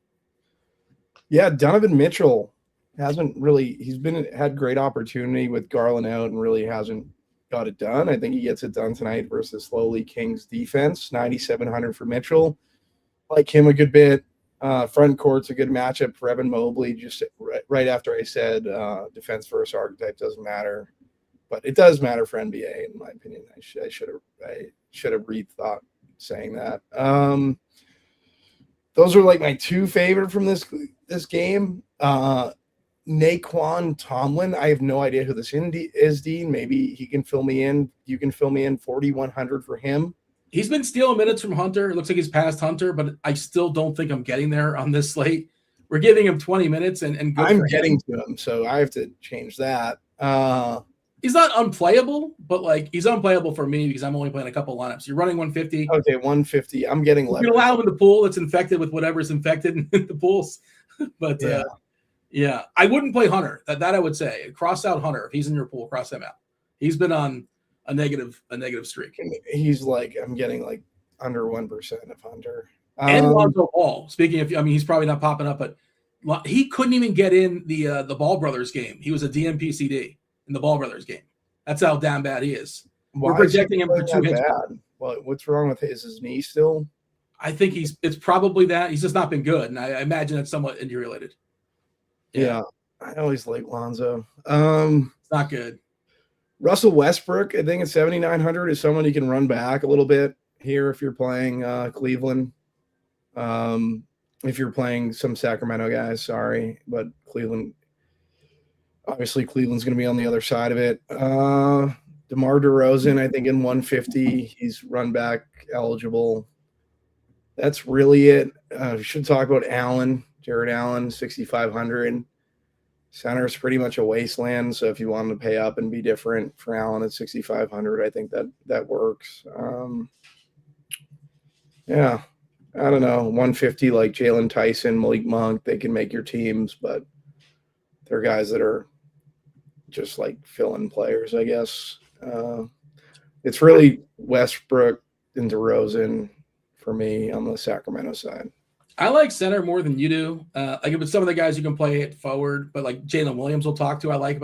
Yeah, Donovan Mitchell had great opportunity with Garland out and really hasn't got it done. I think he gets it done tonight versus slowly Kings defense. 9,700 for Mitchell. Like him a good bit. Front court's a good matchup for Evan Mobley. Just right after I said defense versus archetype doesn't matter, but it does matter for NBA in my opinion. I should have rethought saying that. Those are like my two favorite from this game. Naquan Tomlin. I have no idea who this is, Dean. Maybe he can fill me in. You can fill me in. 4,100 for him. He's been stealing minutes from Hunter. It looks like he's past Hunter, but I still don't think I'm getting there on this slate. We're giving him 20 minutes and good. I'm getting to him, so I have to change that. He's not unplayable, but he's unplayable for me because I'm only playing a couple lineups. You're running 150. Okay, 150. I'm getting left. You can allow him in the pool that's infected with whatever's infected in the pools. But yeah, I wouldn't play Hunter. That I would say. Cross out Hunter. If he's in your pool, cross him out. He's been on a negative streak. He's I'm getting under 1% of Hunter. And Lonzo Ball. Speaking of, he's probably not popping up, but he couldn't even get in the Ball Brothers game. He was a DNP CD in the Ball Brothers game. That's how damn bad he is. We're projecting him for 2 hits. What's wrong with his knee still? I think it's probably that. He's just not been good, and I imagine it's somewhat injury related. Yeah. I always like Lonzo. It's not good. Russell Westbrook, I think at 7,900 is someone you can run back a little bit here if you're playing Cleveland. If you're playing some Sacramento guys, sorry, but Cleveland. Obviously, Cleveland's going to be on the other side of it. DeMar DeRozan, I think in 150, he's run back eligible. That's really it. We should talk about Jared Allen, 6,500. Center's pretty much a wasteland, so if you wanted to pay up and be different for Allen at 6,500, I think that works. Yeah. I don't know, 150 like Jalen Tyson, Malik Monk, they can make your teams, but they're guys that are just like fill-in players, I guess. It's really Westbrook and DeRozan for me on the Sacramento side. I like center more than you do. Like if it's some of the guys you can play it forward, but like Jalen Williams will talk to. I like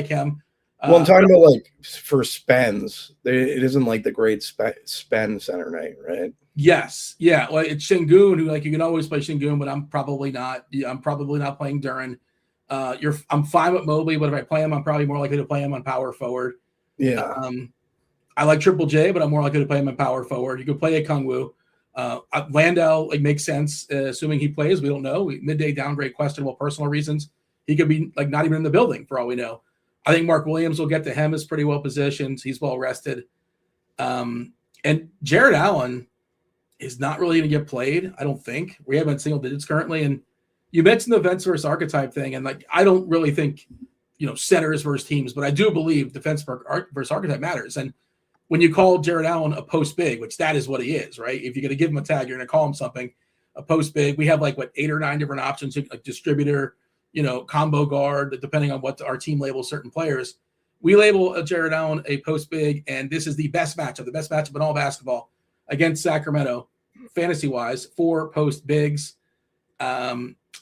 him. Well, I'm talking about like for spends. It isn't like the great spend center night, right? Yes, yeah. Well, it's Şengün, who like you can always play Şengün, but I'm probably not. I'm probably not playing Duren. I'm fine with Mobley, but if I play him, I'm probably more likely to play him on power forward. Yeah. I like Triple J, but I'm more likely to play him on power forward. You could play a Kungwu. Landau like makes sense, assuming he plays. We don't know. Midday downgrade, questionable personal reasons. He could be like not even in the building for all we know. I think Mark Williams will get to him. Is pretty well positioned. He's well rested. And Jared Allen is not really going to get played. I don't think we haven't single digits currently. And you mentioned the events versus archetype thing, and like I don't really think centers versus teams, but I do believe defense versus archetype matters. And when you call Jared Allen a post big, which that is what he is, right? If you're going to give him a tag, you're going to call him something, a post big. We have like 8 or 9 different options, like distributor, combo guard, depending on what our team labels certain players. We label Jared Allen a post big, and this is the best matchup in all basketball against Sacramento, fantasy wise, 4 post bigs.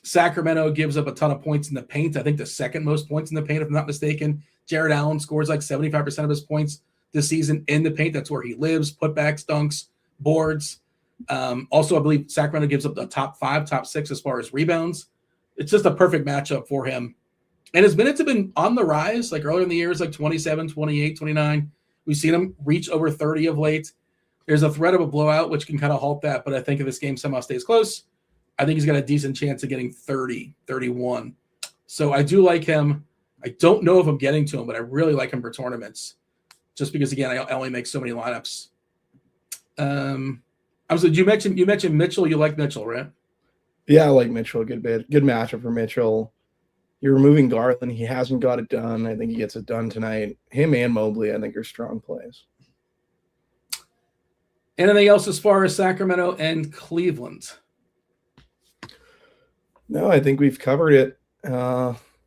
Sacramento gives up a ton of points in the paint. I think the second most points in the paint, if I'm not mistaken. Jared Allen scores like 75% of his points this season in the paint. That's where he lives. Putbacks, dunks, boards. Also, I believe Sacramento gives up the top 5, top 6 as far as rebounds. It's just a perfect matchup for him. And his minutes have been on the rise, like earlier in the years, like 27, 28, 29. We've seen him reach over 30 of late. There's a threat of a blowout, which can kind of halt that. But I think if this game somehow stays close, I think he's got a decent chance of getting 30, 31. So I do like him. I don't know if I'm getting to him, but I really like him for tournaments. Just because, again, I only make so many lineups. You mentioned Mitchell. You like Mitchell, right? Yeah, I like Mitchell. Good matchup for Mitchell. You're removing Garland. He hasn't got it done. I think he gets it done tonight. Him and Mobley, I think, are strong plays. Anything else as far as Sacramento and Cleveland? No, I think we've covered it.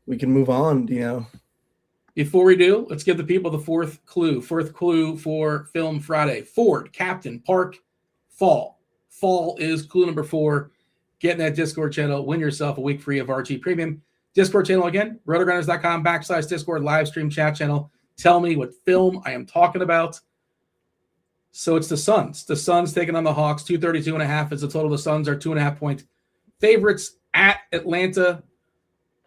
We can move on, Before we do, let's give the people the fourth clue. Fourth clue for Film Friday. Ford, Captain, Park, Fall. Fall is clue number 4. Get in that Discord channel. Win yourself a week free of RG Premium. Discord channel again, RotoGrinders.com/Discord live stream chat channel. Tell me what film I am talking about. So it's the Suns. The Suns taking on the Hawks. 232.5 is the total. The Suns are 2.5-point favorites at Atlanta.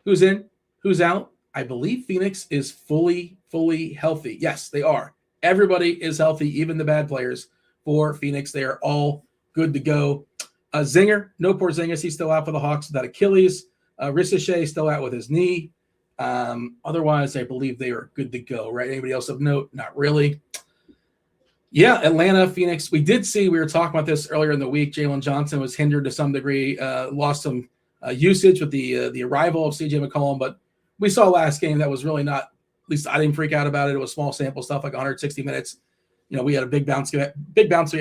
Who's in? Who's out? I believe Phoenix is fully healthy. Yes, they are. Everybody is healthy, even the bad players for Phoenix. They are all good to go. Zinger, no Porzingis. He's still out for the Hawks with that Achilles. Ricochet still out with his knee. Otherwise, I believe they are good to go, right? Anybody else of note? Not really. Yeah, Atlanta, Phoenix. We were talking about this earlier in the week. Jalen Johnson was hindered to some degree, lost some usage with the arrival of CJ McCollum, but we saw last game that was really not, at least I didn't freak out about it. It was small sample stuff, like 160 minutes. We had a big bounce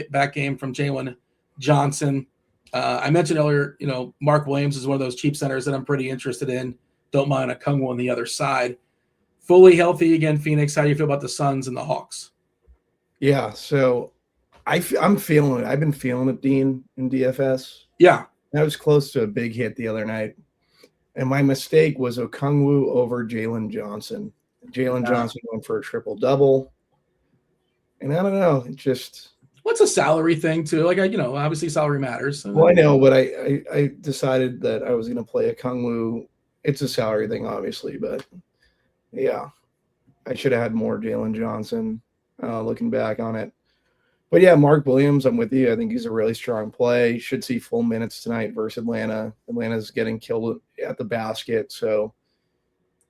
back game from Jalen Johnson. I mentioned earlier, Mark Williams is one of those cheap centers that I'm pretty interested in. Don't mind a Kungwu on the other side. Fully healthy again, Phoenix. How do you feel about the Suns and the Hawks? Yeah, so I'm feeling it. I've been feeling it, Dean, in DFS. Yeah. I was close to a big hit the other night. And my mistake was Okongwu over Jalen Johnson. Jalen Johnson went for a triple-double. And I don't know, it just... What's a salary thing, too? Like, obviously salary matters. Well, I know, but I decided that I was going to play Okongwu. It's a salary thing, obviously, but yeah, I should have had more Jalen Johnson looking back on it. But yeah, Mark Williams, I'm with you. I think he's a really strong play. Should see full minutes tonight versus Atlanta. Atlanta's getting killed at the basket. So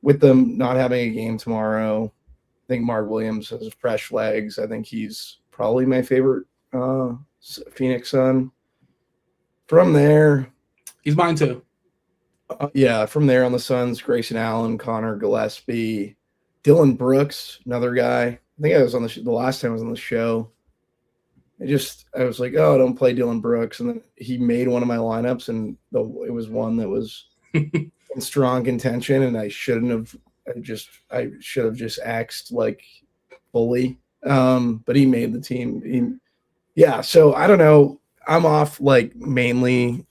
with them not having a game tomorrow, I think Mark Williams has fresh legs. I think he's probably my favorite Phoenix Sun. From there, he's mine too. From there on the Suns, Grayson Allen, Connor Gillespie, Dylan Brooks, another guy. I think I was on the last time I was on the show. I was like, oh, don't play Dylan Brooks. And then he made one of my lineups, and it was one that was in strong contention, and I should have just axed like fully. But he made the team. So I don't know. I'm off like mainly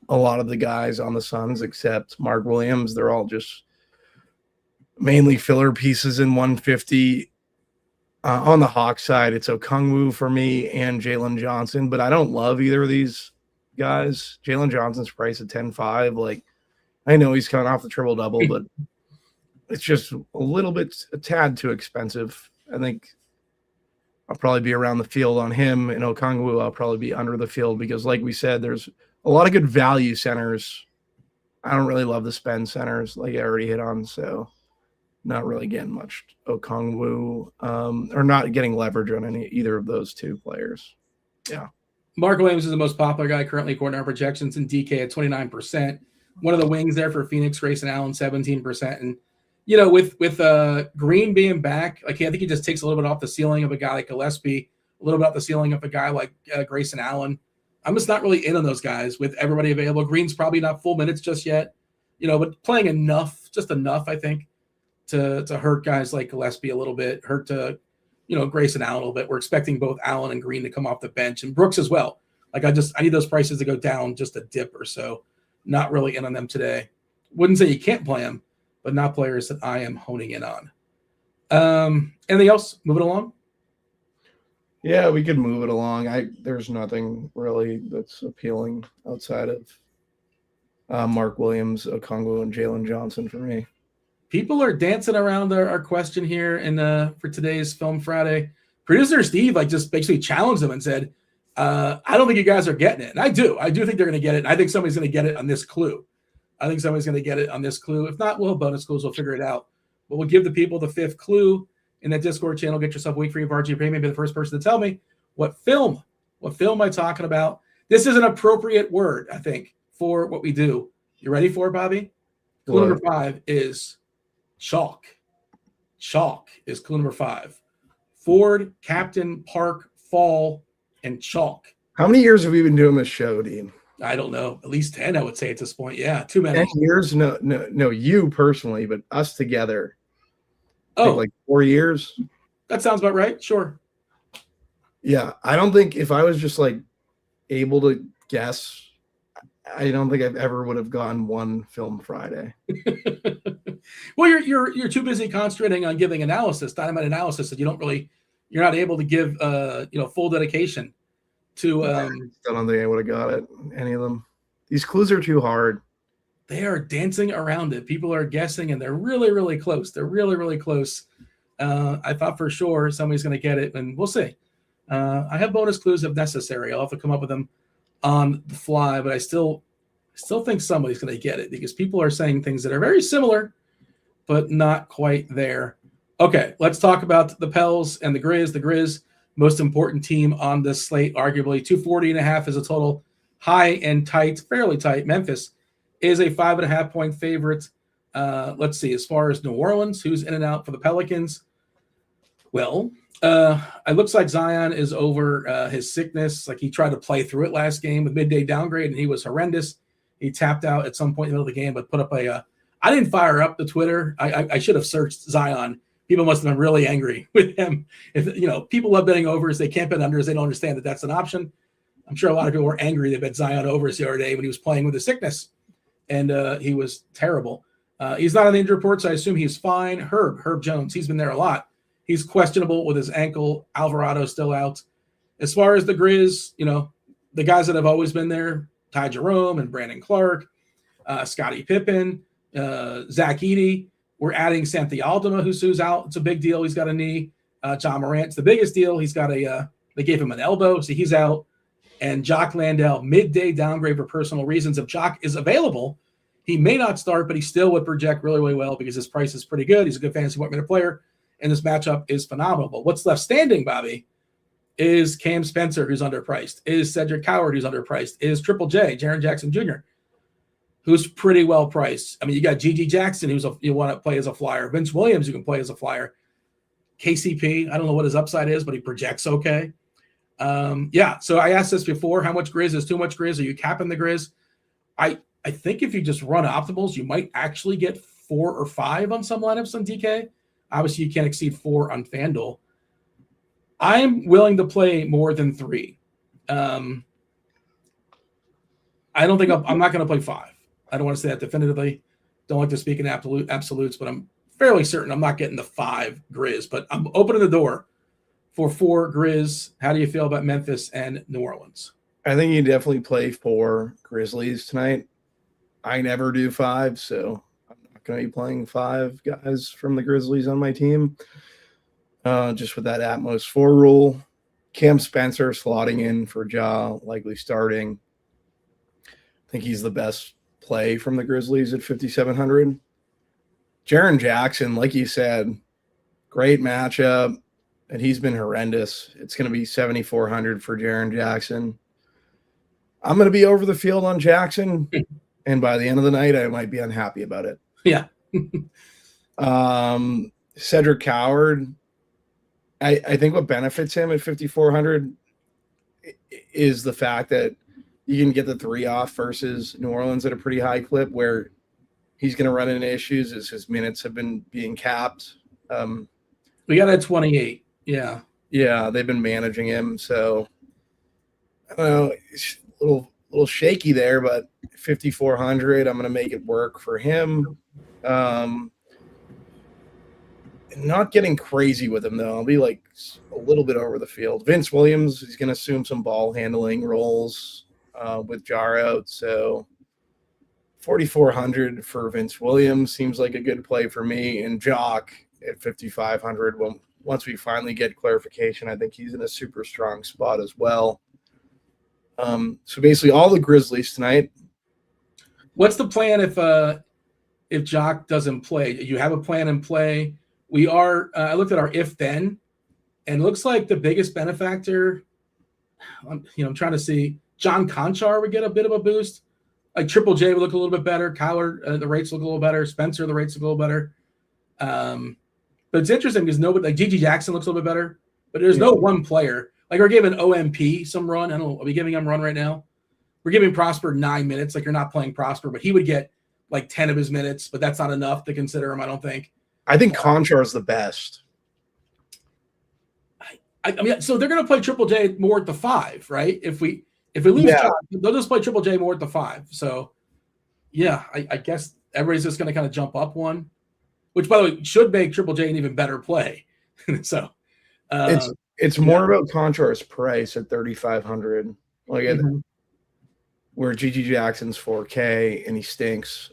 a lot of the guys on the Suns except Mark Williams. They're all just mainly filler pieces in 150. On the Hawks side, it's Okongwu for me and Jalen Johnson, but I don't love either of these guys. Jalen Johnson's price at 10.5. Like, I know he's coming off the triple-double, but it's just a tad too expensive. I think I'll probably be around the field on him, and Okongwu I'll probably be under the field because, like we said, there's a lot of good value centers. I don't really love the spend centers like I already hit on, so not really getting much Okongwu or not getting leverage on either of those two players. Yeah. Mark Williams is the most popular guy currently according to our projections, and DK at 29%. One of the wings there for Phoenix, Grayson Allen, 17%. And, with Green being back, like I think he just takes a little bit off the ceiling of a guy like Gillespie, a little bit off the ceiling of a guy like Grayson Allen. I'm just not really in on those guys with everybody available. Green's probably not full minutes just yet, but playing enough, just enough, I think, to hurt guys like Gillespie a little bit, hurt to, Grayson Allen a little bit. We're expecting both Allen and Green to come off the bench, and Brooks as well. Like I need those prices to go down just a dip or so. Not really in on them today. Wouldn't say you can't play them, but not players that I am honing in on. Anything else? Move it along. Yeah, we could move it along. There's nothing really that's appealing outside of Mark Williams, Okongwu, and Jalen Johnson for me. People are dancing around our question here for today's Film Friday. Producer Steve just basically challenged them and said, I don't think you guys are getting it. And I do think they're going to get it. I think somebody's going to get it on this clue. If not, we'll have bonus clues. We'll figure it out. But we'll give the people the fifth clue in that Discord channel. Get yourself a week free of RG Premium. Be the first person to tell me what film am I talking about. This is an appropriate word, I think, for what we do. You ready for it, Bobby? Clue number 5 is chalk. Chalk is clue number 5. Ford, Captain, Park, Fall, and chalk. How many years have we been doing this show, Dean? I don't know. At least 10, I would say at this point. Yeah, too many. 10 years? No, you personally, but us together. Oh, like 4 years? That sounds about right. Sure. Yeah, I don't think if I was just able to guess, I don't think I've ever would have gotten one Film Friday. Well, you're too busy concentrating on giving dynamite analysis that you're not able to give full dedication to. I don't think I would have got it. Any of them. These clues are too hard. They are dancing around it. People are guessing, and they're really, really close. They're really, really close. I thought for sure somebody's going to get it, and we'll see. I have bonus clues if necessary. I'll have to come up with them on the fly, but I still think somebody's going to get it because people are saying things that are very similar, but not quite there. Okay, let's talk about the Pels and the Grizz. The Grizz, most important team on this slate, arguably 240.5 is a total, high and tight, fairly tight. Memphis is a 5.5 point favorite. Let's see, as far as New Orleans, who's in and out for the Pelicans. Well, it looks like Zion is over his sickness. Like he tried to play through it last game with midday downgrade, and he was horrendous. He tapped out at some point in the middle of the game, but put up I didn't fire up the Twitter. I should have searched Zion. People must have been really angry with him. If people love betting overs, they can't bet unders. They don't understand that that's an option. I'm sure a lot of people were angry they bet Zion overs the other day when he was playing with his sickness, and he was terrible. He's not on the injury report, so I assume he's fine. Herb Jones, he's been there a lot. He's questionable with his ankle. Alvarado still out. As far as the Grizz, the guys that have always been there, Ty Jerome and Brandon Clark, Scottie Pippen, Zach Edey. We're adding Santi Aldama, who's out. It's a big deal. He's got a knee. John Morant's the biggest deal. He's got they gave him an elbow, so he's out. And Jock Landale, midday downgrade for personal reasons. If Jock is available, he may not start, but he still would project really, really well because his price is pretty good. He's a good fantasy point-minute player, and this matchup is phenomenal. But what's left standing, Bobby, is Cam Spencer, who's underpriced, is Cedric Coward, who's underpriced, is Triple J, Jaren Jackson Jr., who's pretty well priced. I mean, you got G.G. Jackson, you want to play as a flyer. Vince Williams, you can play as a flyer. KCP, I don't know what his upside is, but he projects okay. Yeah, so I asked this before. How much Grizz is too much Grizz? Are you capping the Grizz? I think if you just run optimals, you might actually get 4 or 5 on some lineups on DK. Obviously, you can't exceed 4 on FanDuel. I'm willing to play more than 3. I don't think I'm not going to play 5. I don't want to say that definitively. Don't like to speak in absolutes, but I'm fairly certain I'm not getting the 5 Grizz. But I'm opening the door for 4 Grizz. How do you feel about Memphis and New Orleans? I think you definitely play 4 Grizzlies tonight. I never do 5, so I'm not going to be playing 5 guys from the Grizzlies on my team. Just with that Atmos 4 rule. Cam Spencer slotting in for Ja, likely starting. I think he's the best play from the Grizzlies at 5,700. Jaren Jackson, like you said, great matchup, and he's been horrendous. It's going to be 7,400 for Jaren Jackson. I'm going to be over the field on Jackson, and by the end of the night, I might be unhappy about it. Yeah. Cedric Coward, I think what benefits him at 5,400 is the fact that you can get the 3 off versus New Orleans at a pretty high clip, where he's going to run into issues as his minutes have been being capped. We got at 28. Yeah. Yeah, they've been managing him. So I don't know, it's a little shaky there, but 5,400, I'm going to make it work for him. Not getting crazy with him, though. I'll be like a little bit over the field. Vince Williams is going to assume some ball handling roles with Jar out. So 4,400 for Vince Williams seems like a good play for me. And Jock at 5,500. Well, once we finally get clarification, I think he's in a super strong spot as well. So basically all the Grizzlies tonight. What's the plan if Jock doesn't play? You have a plan in play. We are. I looked at our if then, and it looks like the biggest benefactor. I'm trying to see. John Conchar would get a bit of a boost. Like Triple J would look a little bit better. Kyler, the rates look a little better. Spencer, the rates look a little better. But it's interesting because nobody, like G.G. Jackson looks a little bit better, but there's no one player. Like we're giving OMP some run. I don't know. Are we giving him run right now? We're giving Prosper 9 minutes. Like you're not playing Prosper, but he would get like 10 of his minutes, but that's not enough to consider him, I don't think. I think Conchar is the best. I mean, so they're going to play Triple J more at the 5, right? If we lose, John, they'll just play Triple J more at the 5. So, yeah, I guess everybody's just going to kind of jump up one, which, by the way, should make Triple J an even better play. So, it's more about Conchar's price at 3,500. Like where G.G. Jackson's 4K and he stinks.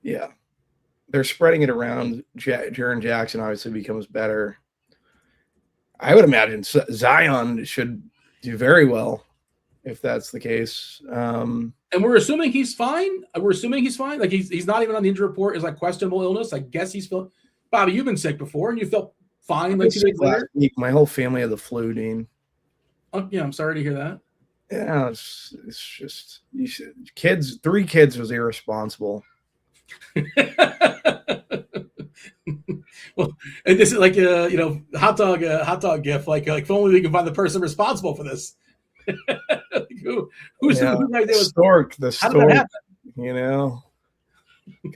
Yeah. They're spreading it around. Jaren Jackson obviously becomes better. I would imagine Zion should do very well if that's the case. And we're assuming he's fine. Like he's not even on the injury report. Is like questionable illness. I guess he's feeling. Bobby, you've been sick before and you felt fine like 2 days later. Week, my whole family had the flu, Dean. Oh, yeah, I'm sorry to hear that. Yeah, it's just kids. 3 kids was irresponsible. Well, and this is like hot dog gif. Like if only we can find the person responsible for this. Who's the stork? The stork. How did that happen?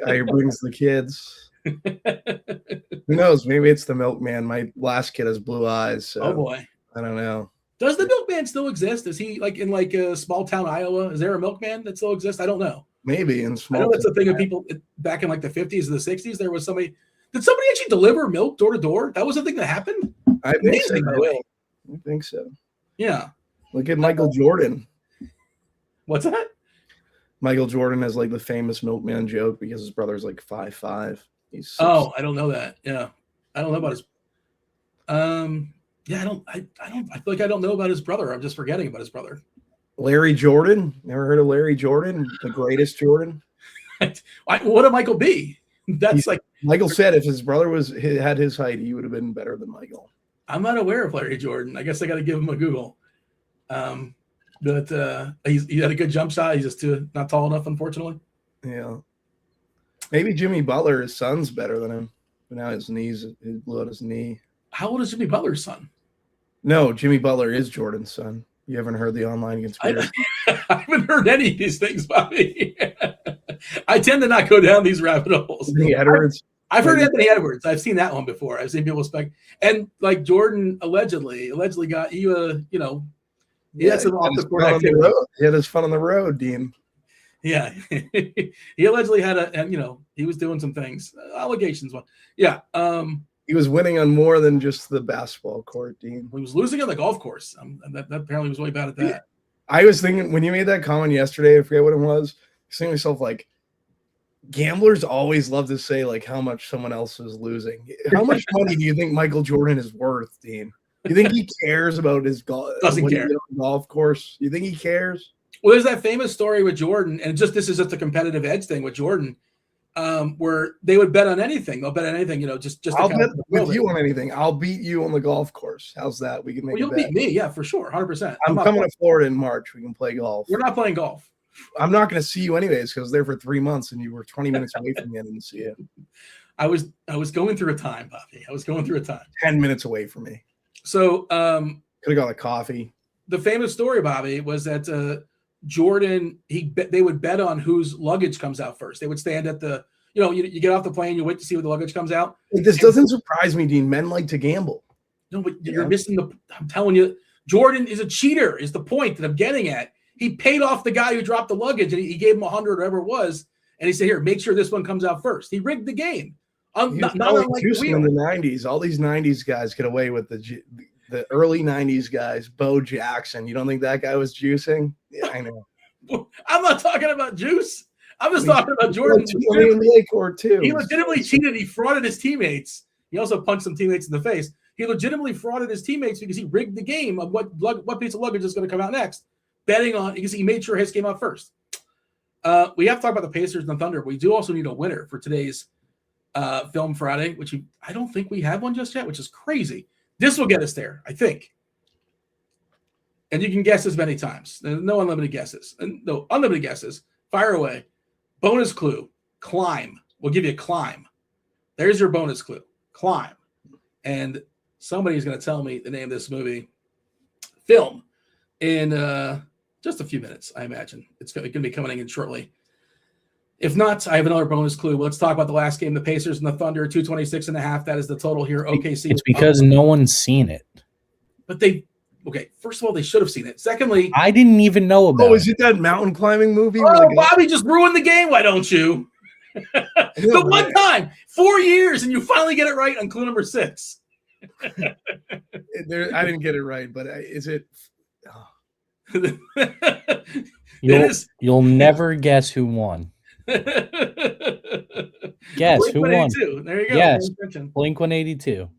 Guy who brings the kids. Who knows? Maybe it's the milkman. My last kid has blue eyes. So oh boy, I don't know. Does the milkman still exist? Is he like in like a small town Iowa? Is there a milkman that still exists? I don't know. Maybe in small. I know that's a thing of people back in like the 50s or the 60s. There was somebody. Did somebody actually deliver milk door to door? That was a thing that happened. I think so. Yeah. Look at Michael Jordan. What's that? Michael Jordan has like the famous milkman joke because his brother's like 5'5". I don't know that. Yeah, I don't know about his. Yeah, I don't. I feel like I don't know about his brother. I'm just forgetting about his brother. Larry Jordan. Never heard of Larry Jordan? The greatest Jordan. What did Michael be? That's like Michael said if his brother had his height, he would have been better than Michael. I'm not aware of Larry Jordan. I guess I got to give him a Google. But he had a good jump shot. He's just not tall enough, unfortunately. Yeah. Maybe Jimmy Butler, his son's better than him. But now he blew out his knee. How old is Jimmy Butler's son? No, Jimmy Butler is Jordan's son. You haven't heard the online conspiracy? I haven't heard any of these things, Bobby. I tend to not go down these rabbit holes. Anthony Edwards. I've heard Anthony Edwards. I've seen that one before. I've seen people spec, and like Jordan allegedly got he had some off the court activity. He had his fun on the road, Dean. Yeah, he allegedly had he was doing some things. Allegations. Yeah. He was winning on more than just the basketball court, Dean. He was losing on the golf course. That apparently was really bad at that. Yeah. I was thinking when you made that comment yesterday, I forget what it was. I was thinking to myself, like, gamblers always love to say like how much someone else is losing. How much money do you think Michael Jordan is worth, Dean? You think he cares about his golf? Doesn't care. Golf course. You think he cares? Well, there's that famous story with Jordan, and this is just a competitive edge thing with Jordan, where they would bet on anything. They'll bet on anything, just. I'll bet with you on anything. I'll beat you on the golf course. How's that? We can make. Well, you'll beat me, yeah, for sure, 100%. I'm coming to Florida in March. We can play golf. We're not playing golf. I'm not going to see you anyways because I was there for 3 months and you were 20 minutes away from me. I didn't see you. I was going through a time, Bobby. I was going through a time. 10 minutes away from me. So could have got a coffee. The famous story, Bobby, was that Jordan they would bet on whose luggage comes out first. They would stand at the you get off the plane, you wait to see where the luggage comes out. This doesn't surprise me, Dean. Men like to gamble. No, but you're missing I'm telling you, Jordan is a cheater. Is the point that I'm getting at? He paid off the guy who dropped the luggage, and he gave him 100, whatever it was, and he said, "Here, make sure this one comes out first." He rigged the game. Not like in the '90s. All these '90s guys get away with the early '90s guys. Bo Jackson. You don't think that guy was juicing? Yeah, I know. I'm not talking about juice. I'm just talking about Jordan. He legitimately cheated. He frauded his teammates. He also punched some teammates in the face. He legitimately frauded his teammates because he rigged the game of what piece of luggage is going to come out next. Betting on because he made sure his came out first. We have to talk about the Pacers and the Thunder. But we do also need a winner for today's Film Friday, which I don't think we have one just yet, which is crazy. This will get us there, I think. And you can guess as many times. No unlimited guesses. No unlimited guesses. Fire away. Bonus clue. Climb. We'll give you a climb. There's your bonus clue. Climb. And somebody's going to tell me the name of this movie. Film. In just a few minutes, I imagine. It's going to be coming in shortly. If not, I have another bonus clue. Let's talk about the last game. The Pacers and the Thunder, 226.5. That is the total here. OKC. It's because no one's seen it. But first of all, they should have seen it. Secondly, I didn't even know about it. Oh, is it that mountain climbing movie? Bobby just ruined the game. Why don't you? The one time, 4 years, and you finally get it right on clue number 6. I didn't get it right, but is it? You'll never guess who won. Guess who won. There you go. Yes, Blink-182.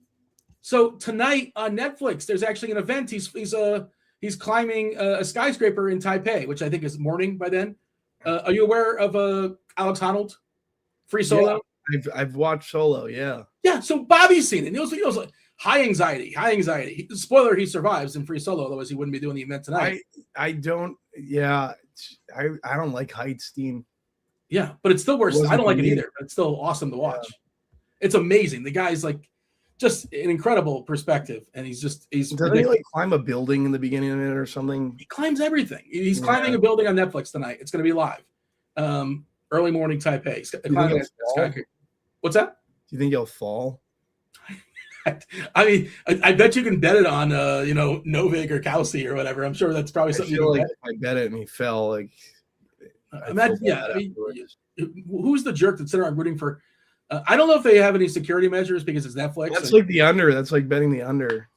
So tonight on Netflix, there's actually an event. He's climbing a skyscraper in Taipei, which I think is morning by then. Are you aware of Alex Honnold? Free Solo? Yeah, I've watched Solo, yeah. Yeah, so Bobby's seen it. It was like high anxiety. Spoiler, he survives in Free Solo, otherwise he wouldn't be doing the event tonight. I don't like heights, Dean. Yeah, but it's still worse. I don't like it either, but it's still awesome to watch. Yeah. It's amazing. The guy's like just an incredible perspective, and he's doesn't he like climb a building in the beginning of it or something? He climbs everything. He's climbing a building on Netflix tonight. It's going to be live. Early morning Taipei. What's that? Do you think he'll fall? I mean, I bet you can bet it on Novik or Kelsey or whatever. I'm sure that's probably something. If I bet it and he fell, like who's the jerk that's sitting around rooting for? I don't know if they have any security measures because it's Netflix. That's like the under. That's like betting the under.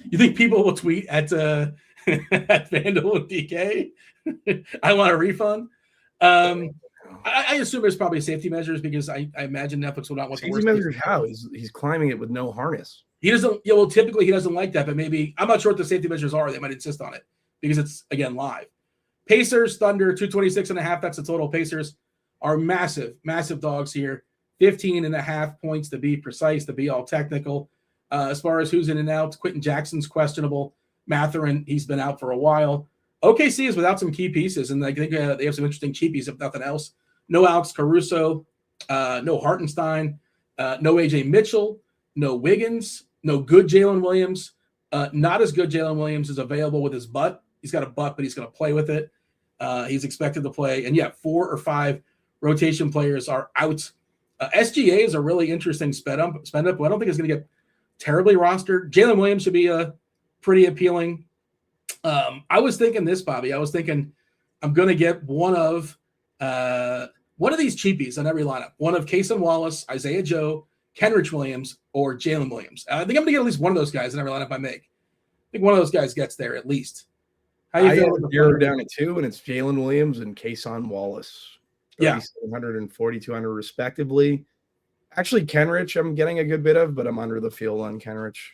You think people will tweet at Vandal and DK? I want a refund. I assume there's probably safety measures because I imagine Netflix will not want safety measures. How he's climbing it with no harness. He doesn't. Yeah, well, typically he doesn't like that, but maybe I'm not sure what the safety measures are. They might insist on it because it's again live. Pacers, Thunder, 226.5. That's the total. Pacers are massive dogs here. 15.5 points to be precise, to be all technical. As far as who's in and out, Quentin Jackson's questionable. Mathurin, he's been out for a while. OKC is without some key pieces, and I think they have some interesting cheapies, if nothing else. No Alex Caruso, no Hartenstein, no AJ Mitchell, no Wiggins, no good Jalen Williams, Not as good. Jalen Williams is available with his butt. He's got a butt, but he's going to play with it. He's expected to play. And 4 or 5 rotation players are out. SGA is a really interesting spend up. I don't think it's going to get terribly rostered. Jalen Williams should be pretty appealing. I was thinking this, Bobby. I was thinking I'm going to get one of these cheapies on every lineup. One of Cason Wallace, Isaiah Joe, Kenrich Williams, or Jalen Williams. I think I'm going to get at least one of those guys in every lineup I make. I think one of those guys gets there at least. How you feel? You're down at 2, and it's Jalen Williams and Cason Wallace. 3,700 and 4,200 respectively. Actually, Kenrich I'm getting a good bit of, but I'm under the field on Kenrich.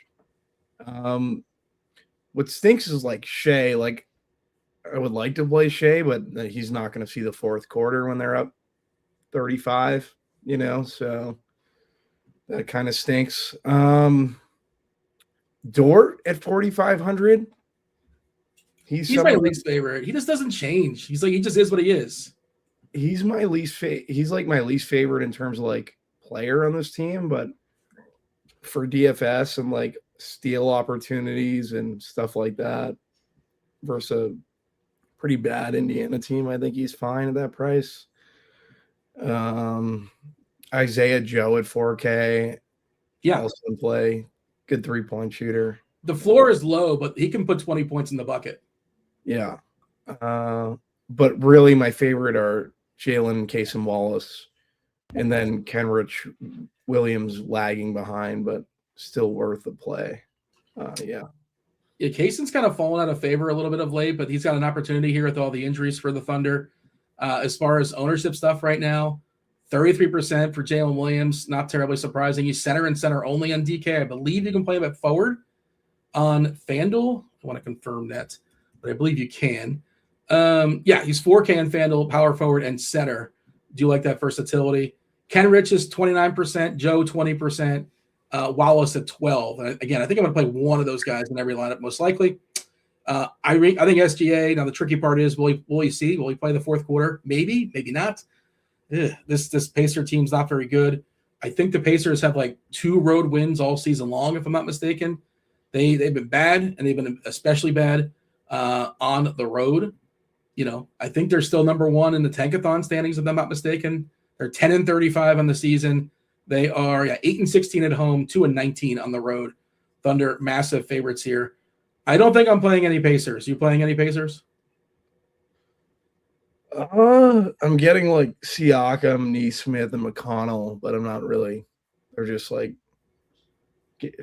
What stinks is like Shea. Like I would like to play Shea, but he's not going to see the fourth quarter when they're up 35. So that kind of stinks. Dort at 4,500. He's my least favorite. He just doesn't change. He just is what he is. He's my he's like my least favorite in terms of like player on this team, but for DFS and like steal opportunities and stuff like that versus a pretty bad Indiana team, I think he's fine at that price. Isaiah Joe at 4K. Yeah. Also in play. Good 3-point shooter. The floor is low, but he can put 20 points in the bucket. Yeah. But really my favorite are Jalen, Cason Wallace, and then Kenrich Williams lagging behind, but still worth the play. Yeah, Cason's kind of fallen out of favor a little bit of late, but he's got an opportunity here with all the injuries for the Thunder. As far as ownership stuff right now, 33% for Jalen Williams, not terribly surprising. He's center and center only on DK. I believe you can play him at forward on FanDuel. I want to confirm that, but I believe you can. He's 4K on FanDuel, power forward, and center. Do you like that versatility? Kenrich is 29%, Joe 20%, Wallace at 12. And again, I think I'm going to play one of those guys in every lineup, most likely. I think SGA. Now the tricky part is, will he see? Will he play the fourth quarter? Maybe, maybe not. This Pacer team's not very good. I think the Pacers have like 2 road wins all season long, if I'm not mistaken. They've been bad, and they've been especially bad on the road. I think they're still number 1 in the Tankathon standings, if I'm not mistaken. They're 10-35 on the season. They are 8-16 at home, 2-19 on the road. Thunder, massive favorites here. I don't think I'm playing any Pacers. You playing any Pacers? I'm getting like Siakam, Neesmith, and McConnell, but I'm not really. They're just like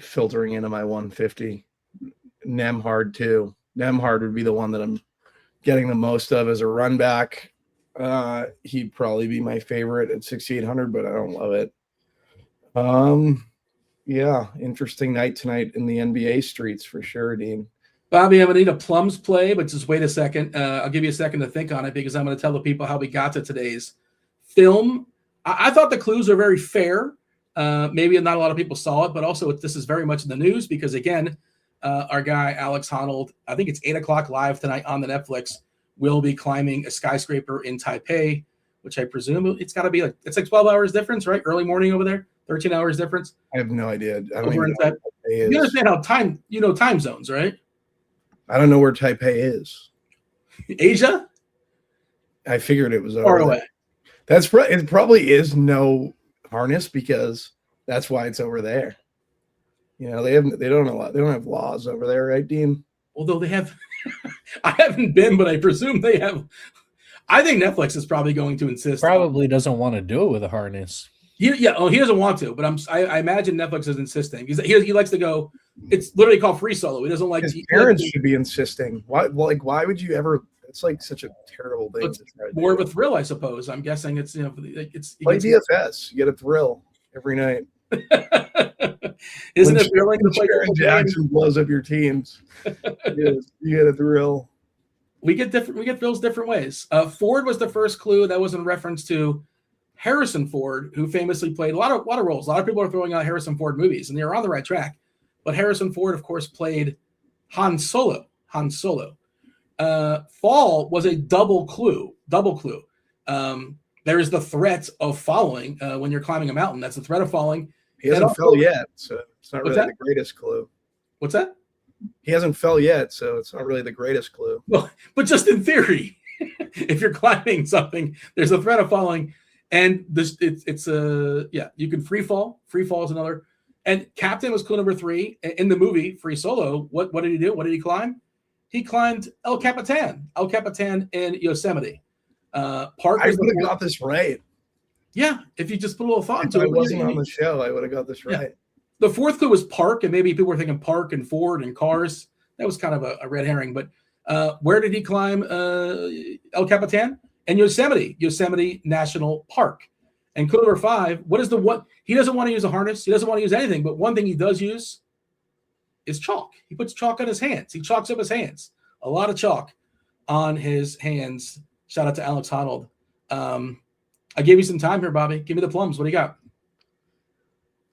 filtering into my 150. Nembhard too. Nembhard would be the one that I'm getting the most of as a run back. He'd probably be my favorite at 6,800, but I don't love it. Interesting night tonight in the NBA streets for sure, Dean. Bobby, I'm going to need a plums play, but just wait a second. I'll give you a second to think on it because I'm going to tell the people how we got to today's film. I thought the clues are very fair. Maybe not a lot of people saw it, but also this is very much in the news because, again, our guy Alex Honnold, I think it's 8 o'clock live tonight on the Netflix, will be climbing a skyscraper in Taipei, which I presume it's got to be it's like 12 hours difference, right? Early morning over there, 13 hours difference. I have no idea. I don't even know you understand how time zones, right? I don't know where Taipei is. Asia? I figured it was far away. It probably is no harness because that's why it's over there. They don't have laws over there, right, Dean? Although they have, I haven't been, but I presume they have. I think Netflix is probably going to insist. Probably doesn't want to do it with a harness. He doesn't want to, but I imagine Netflix is insisting because he likes to go. It's literally called free solo. He doesn't like. His parents should be insisting. Why would you ever? It's like such a terrible thing. It's more of a thrill, I suppose. I'm guessing it's it's like DFS. You get a thrill every night. Isn't it thrilling to play? Sharon Jackson blows up your teams. You get a thrill. We get thrills different ways. Ford was the first clue that was in reference to Harrison Ford, who famously played a lot of roles. A lot of people are throwing out Harrison Ford movies, and they're on the right track. But Harrison Ford, of course, played Han Solo. Fall was a double clue. There is the threat of falling when you're climbing a mountain. That's the threat of falling. He hasn't fell yet, so it's not really the greatest clue. What's that? he hasn't fell yet, so it's not really the greatest clue. Well, but just in theory, if you're climbing something, there's a threat of falling, and it's you can free fall. Free fall is another. And Captain was clue number 3 in the movie Free Solo. What did he do? What did he climb? He climbed El Capitan in Yosemite. Park. I would have got this right. Yeah, if you just put a little thought into it. I wasn't on the show, I would have got this right. Yeah. The 4th clue was Park, and maybe people were thinking Park and Ford and cars. That was kind of a red herring. But where did he climb El Capitan? In Yosemite National Park. And clue number 5, what is the one? He doesn't want to use a harness. He doesn't want to use anything. But one thing he does use is chalk. He puts chalk on his hands. He chalks up his hands. A lot of chalk on his hands. Shout out to Alex Honnold. I gave you some time here, Bobby. Give me the plums. What do you got?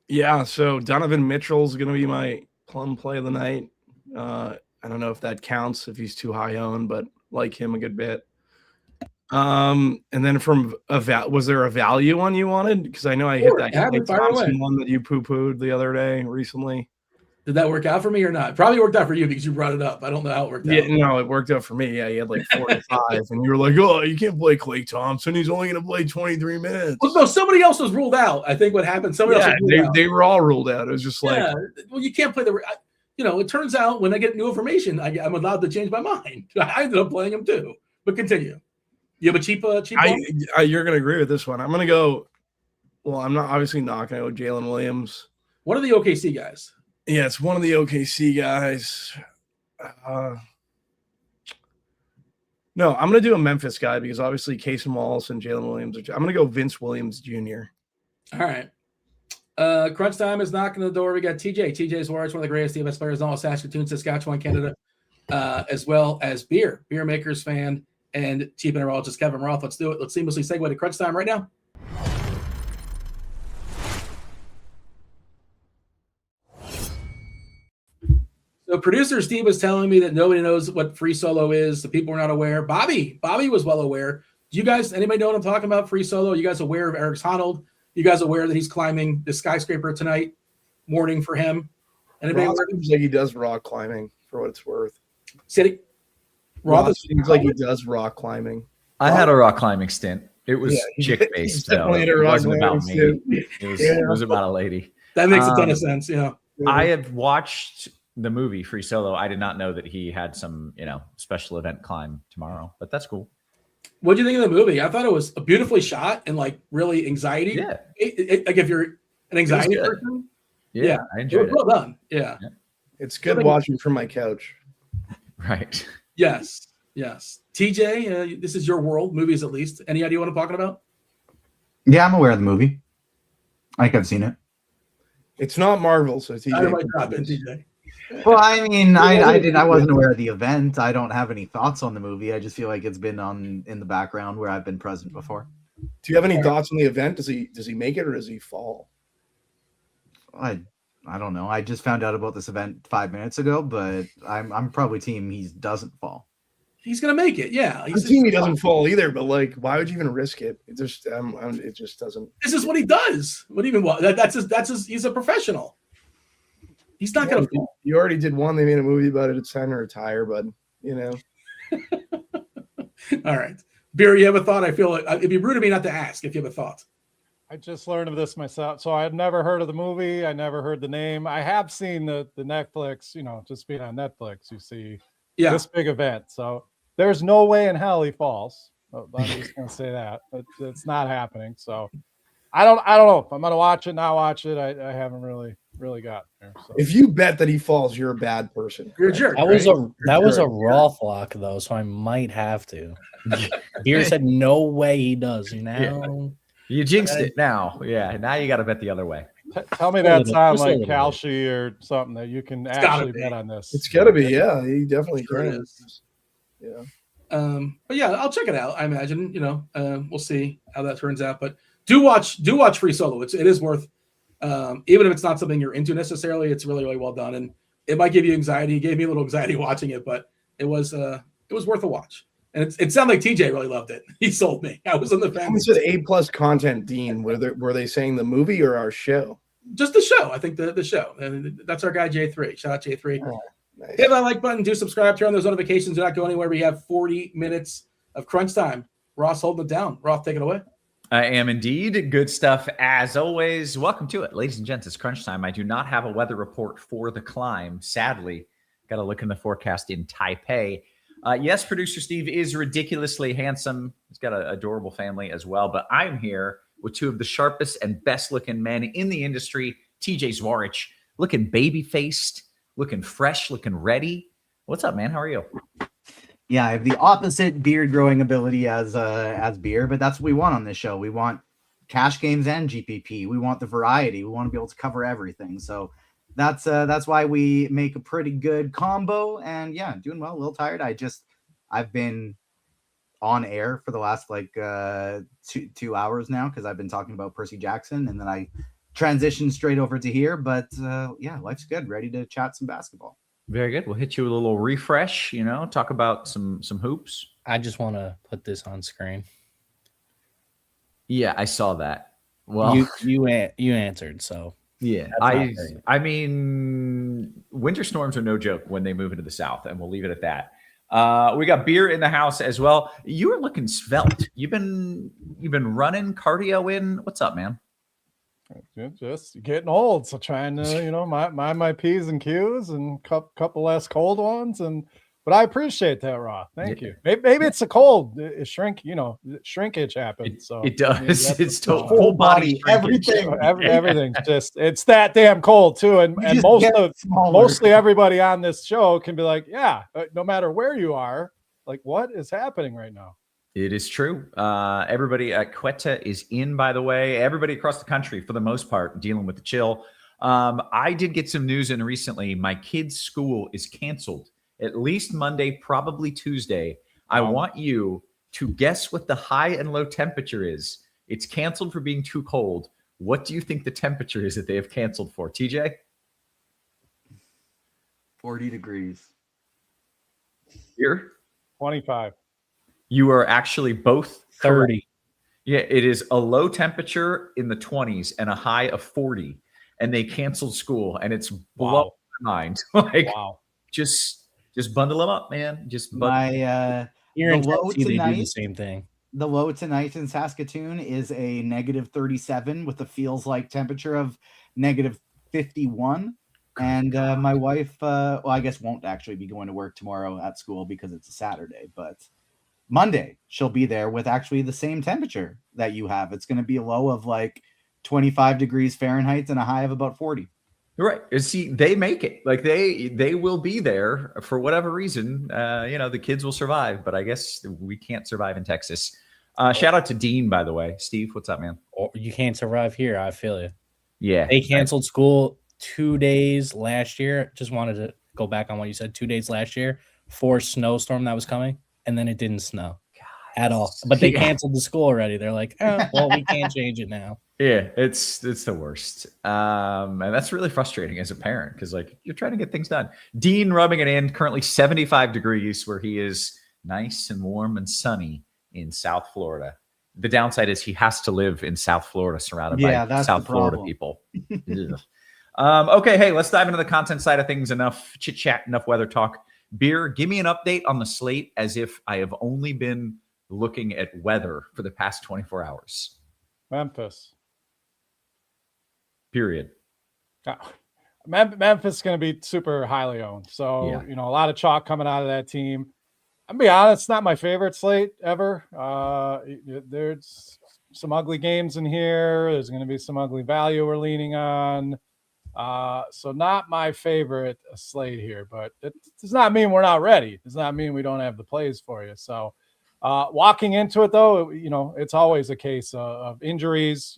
Yeah, so Donovan Mitchell's going to be my plum play of the night. I don't know if that counts if he's too high owned, but like him a good bit. And then from was there a value one you wanted? Because I know I hit that Thompson one that you poo-pooed the other day recently. Did that work out for me or not? Probably worked out for you because you brought it up. I don't know how it worked out. Yeah, no, it worked out for me. Yeah, he had like 4 to 5, and you were like, "Oh, you can't play Klay Thompson. He's only going to play 23 minutes." Well, no, somebody else was ruled out. I think what happened. Somebody else was ruled out. They were all ruled out. It was just like, well, you can't play the. It turns out when I get new information, I'm allowed to change my mind. I ended up playing him too. But continue. You have a cheap. You're going to agree with this one. I'm going to go. Well, I'm not going to go Jalen Williams. One of the OKC guys. Yeah, it's one of the OKC guys. No, I'm going to do a Memphis guy because obviously Casey Wallace and Jalen Williams. I'm going to go Vince Williams Jr. All right. Crunch time is knocking on the door. We got TJ. TJ Zwarych, one of the greatest DFS players in all of Saskatoon, Saskatchewan, Canada, as well as Beermakersfan, and chief mineralogist Kevin Roth. Let's do it. Let's seamlessly segue to crunch time right now. So producer Steve was telling me that nobody knows what Free Solo is. The people are not aware. Bobby was well aware. Do you guys, anybody know what I'm talking about? Free Solo? Are you guys aware of Eric Honnold? You guys aware that he's climbing the skyscraper tonight? Morning for him. Anybody Roth seems like he does rock climbing for what it's worth. Roth seems like he does rock climbing. I had a rock climbing stint. It was chick-based, though. It wasn't about me. It was about a lady. That makes a ton of sense, yeah. I have watched the movie Free Solo. I did not know that he had some, special event climb tomorrow, but that's cool. What do you think of the movie? I thought it was beautifully shot and like really anxiety. Yeah. Like if you're an anxiety person. Yeah, I enjoyed it. Well done. Yeah. It's good watching from my couch. Right. Yes. TJ, this is your world, movies at least. Any idea what I'm talking about? Yeah, I'm aware of the movie. I think I've seen it. It's not Marvel, so TJ. I might drop in, TJ. Well, I mean, I wasn't aware of the event. I don't have any thoughts on the movie. I just feel like it's been in the background where I've been present before. Do you have any thoughts on the event? Does he make it or does he fall? I don't know. I just found out about this event 5 minutes ago, but I'm probably team he doesn't fall. He's gonna make it, yeah. I'm team he doesn't fall either, but like, why would you even risk it? It just doesn't. This is what he does. What even? That's his. He's a professional. He's not gonna fall. You already did one. They made a movie about it. It's time to retire, bud. All right, Beer. You have a thought? I feel like it'd be rude of me not to ask if you have a thought. I just learned of this myself. So I had never heard of the movie. I never heard the name. I have seen the Netflix, just being on Netflix, you see this big event. So there's no way in hell he falls. I'm just going to say that. It's not happening. So I don't know if I'm going to watch it, not watch it. I haven't really got there. So. If you bet that he falls, you're a bad person. You're a jerk. That was a Roth lock, though, so I might have to. Beer said no way he does. Yeah. You jinxed it now. Yeah, now you got to bet the other way. Tell me that sound like Kalshi or something that you can actually bet on this. It's got to be, yeah. He definitely can. Yeah. But yeah, I'll check it out. I imagine, we'll see how that turns out. But do watch Free Solo. It is worth, even if it's not something you're into necessarily, it's really, really well done. And it might give you anxiety. It gave me a little anxiety watching it, but it was worth a watch. And it sounded like TJ really loved it. He sold me. I was on the family. Said A+ content, Dean. Were they saying the movie or our show? Just the show. I think the show. And that's our guy J3. Shout out J3. Nice. Hit that like button. Do subscribe. Turn on those notifications. Do not go anywhere. We have 40 minutes of crunch time. Ross holding it down. Roth, take it away. I am indeed. Good stuff as always. Welcome to it, ladies and gents. It's crunch time. I do not have a weather report for the climb. Sadly, got to look in the forecast in Taipei. Yes, producer Steve is ridiculously handsome. He's got an adorable family as well. But I'm here with two of the sharpest and best looking men in the industry. TJ Zwarych, looking baby-faced, looking fresh, looking ready. What's up, man? How are you? Yeah, I have the opposite beard growing ability as beer, but that's what we want on this show. We want cash games and GPP. We want the variety. We want to be able to cover everything. So that's why we make a pretty good combo. And yeah, doing well. A little tired. I've been on air for the last like 2 hours now because I've been talking about Percy Jackson, and then I transitioned straight over to here. But yeah, life's good. Ready to chat some basketball. Very good. We'll hit you with a little refresh, talk about some hoops. I just want to put this on screen. Yeah, I saw that. Well, you answered, so yeah. I mean, winter storms are no joke when they move into the South, and we'll leave it at that. We got beer in the house as well. You are looking svelte. You've been running cardio in. What's up, man? Just getting old, so trying to mind my P's and Q's and couple less cold ones, but I appreciate that, Roth. Thank you. Maybe it's a cold. Shrinkage happens. So it does. It's whole body, everything. Everything's just it's that damn cold too, and mostly everybody on this show can be like, yeah, no matter where you are, like what is happening right now. It is true. Everybody at Quetta is in, by the way. Everybody across the country, for the most part, dealing with the chill. I did get some news in recently. My kid's school is canceled, at least Monday, probably Tuesday. I want you to guess what the high and low temperature is. It's canceled for being too cold. What do you think the temperature is that they have canceled for, TJ? 40 degrees. Here? 25. You are actually both 30. Correct. Yeah, it is a low temperature in the 20s and a high of 40, and they canceled school, and it's blowing my mind. Just bundle them up, man. Just the low tonight, they do the same thing. The low tonight in Saskatoon is a negative 37 with a feels like temperature of negative 51. And my wife, I guess won't actually be going to work tomorrow at school because it's a Saturday, but Monday she'll be there with actually the same temperature that you have. It's going to be a low of like 25 degrees Fahrenheit and a high of about 40. Right. See, they make it. Like they will be there for whatever reason. The kids will survive, but I guess we can't survive in Texas. Shout out to Dean, by the way. Steve, what's up, man? You can't survive here. I feel you. Yeah. They canceled school 2 days last year. Just wanted to go back on what you said. 2 days last year for a snowstorm that was coming, and then it didn't snow at all. But they canceled the school already. They're like, well, we can't change it now. Yeah, it's the worst. And that's really frustrating as a parent because like you're trying to get things done. Dean rubbing it in, currently 75 degrees where he is nice and warm and sunny in South Florida. The downside is he has to live in South Florida surrounded by South Florida people. Okay, hey, let's dive into the content side of things. Enough chit chat, enough weather talk. Beer, give me an update on the slate as if I have only been looking at weather for the past 24 hours. Memphis. Period. Memphis is going to be super highly owned. So, a lot of chalk coming out of that team. I'll be honest, it's not my favorite slate ever. There's some ugly games in here. There's going to be some ugly value we're leaning on. So not my favorite slate here, but it does not mean we're not ready. It does not mean we don't have the plays for you. So walking into it, though, it's always a case of injuries,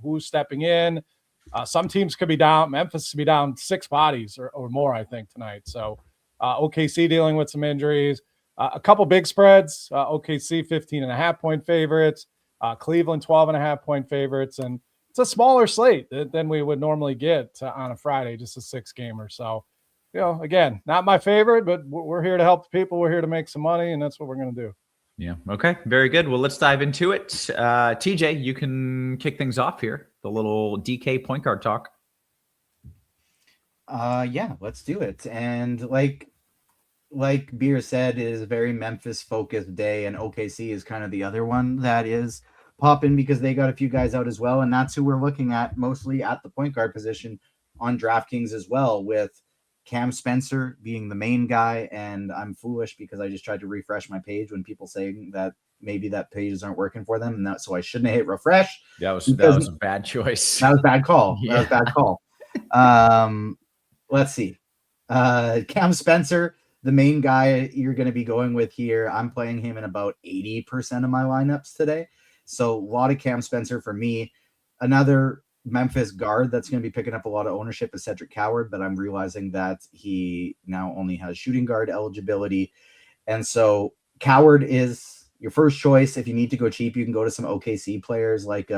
who's stepping in. Some teams could be down. Memphis could be down 6 bodies or more, I think, tonight. So OKC dealing with some injuries. A couple big spreads. OKC 15.5-point favorites. Cleveland 12.5-point favorites. And it's a smaller slate than we would normally get on a Friday, just a 6-gamer. So, again, not my favorite, but we're here to help the people. We're here to make some money, and that's what we're going to do. Yeah. Okay. Very good. Well, let's dive into it. TJ, you can kick things off here. The little DK point guard talk. Yeah, let's do it. And like Beer said, it is a very Memphis focused day, and OKC is kind of the other one that is popping because they got a few guys out as well, and that's who we're looking at mostly at the point guard position on DraftKings as well, with Cam Spencer being the main guy. And I'm foolish because I just tried to refresh my page when people saying that maybe that pages aren't working for them, and that so I shouldn't hit refresh. That was a bad choice. That was a bad call. Yeah. That was a bad call. Let's see. Cam Spencer, the main guy you're going to be going with here. I'm playing him in about 80% of my lineups today. So a lot of Cam Spencer for me. Another Memphis guard that's going to be picking up a lot of ownership is Cedric Coward, but I'm realizing that he now only has shooting guard eligibility. And so Coward is your first choice. If you need to go cheap, you can go to some OKC players like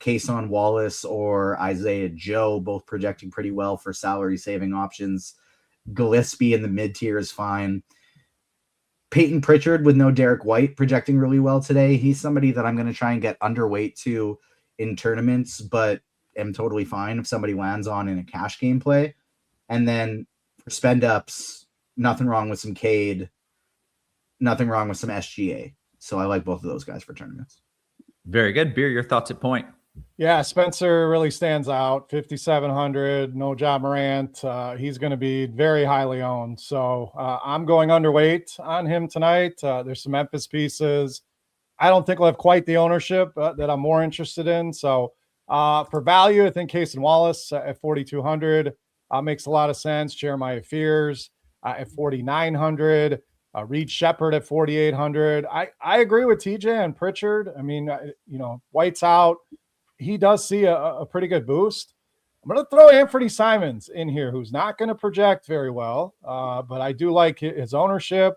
Kason Wallace or Isaiah Joe, both projecting pretty well for salary saving options. Gillespie in the mid tier is fine. Peyton Pritchard with no Derek White projecting really well today. He's somebody that I'm going to try and get underweight to in tournaments, but am totally fine if somebody lands on in a cash game play. And then for spend ups, nothing wrong with some Cade, nothing wrong with some SGA. So I like both of those guys for tournaments. Very good. Beer, your thoughts at point? Yeah, Spencer really stands out. 5,700, no Ja Morant. He's going to be very highly owned. So I'm going underweight on him tonight. There's some Memphis pieces. I don't think we'll have quite the ownership that I'm more interested in. So for value, I think Kason Wallace at 4,200 makes a lot of sense. Jeremiah Fears at 4,900. Reed Shepherd at 4,800. I agree with TJ and Pritchard. I mean, White's out. He does see a pretty good boost. I'm going to throw Anthony Simons in here, who's not going to project very well, but I do like his ownership.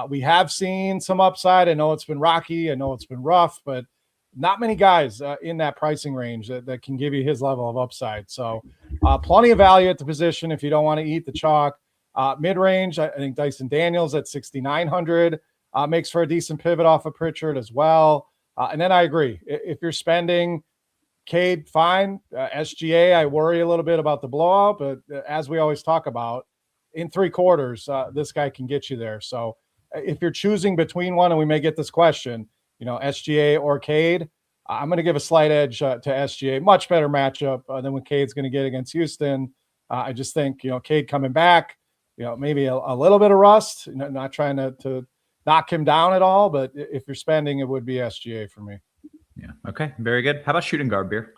We have seen some upside. I know it's been rocky. I know it's been rough, but not many guys in that pricing range that can give you his level of upside. So plenty of value at the position if you don't want to eat the chalk. Mid-range, I think Dyson Daniels at 6,900 makes for a decent pivot off of Pritchard as well. And then I agree. If you're spending Cade, fine. SGA, I worry a little bit about the blowout, but as we always talk about, in 3 quarters, this guy can get you there. So if you're choosing between one, and we may get this question, SGA or Cade, I'm going to give a slight edge to SGA. Much better matchup than what Cade's going to get against Houston. I just think, Cade coming back, maybe a little bit of rust, not trying to knock him down at all, but if you're spending, it would be SGA for me. Yeah. Okay. Very good. How about shooting guard, Beer?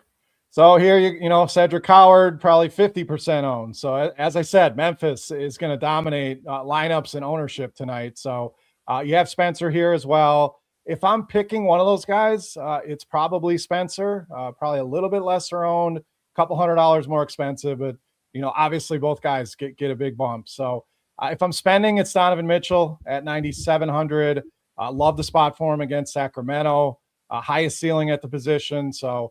So here, Cedric Coward, probably 50% owned. So as I said, Memphis is going to dominate lineups and ownership tonight. So you have Spencer here as well. If I'm picking one of those guys, it's probably Spencer, probably a little bit lesser owned, a couple $100 more expensive, but obviously both guys get a big bump. So if I'm spending, it's Donovan Mitchell at 9,700. Love the spot for him against Sacramento. Highest ceiling at the position. So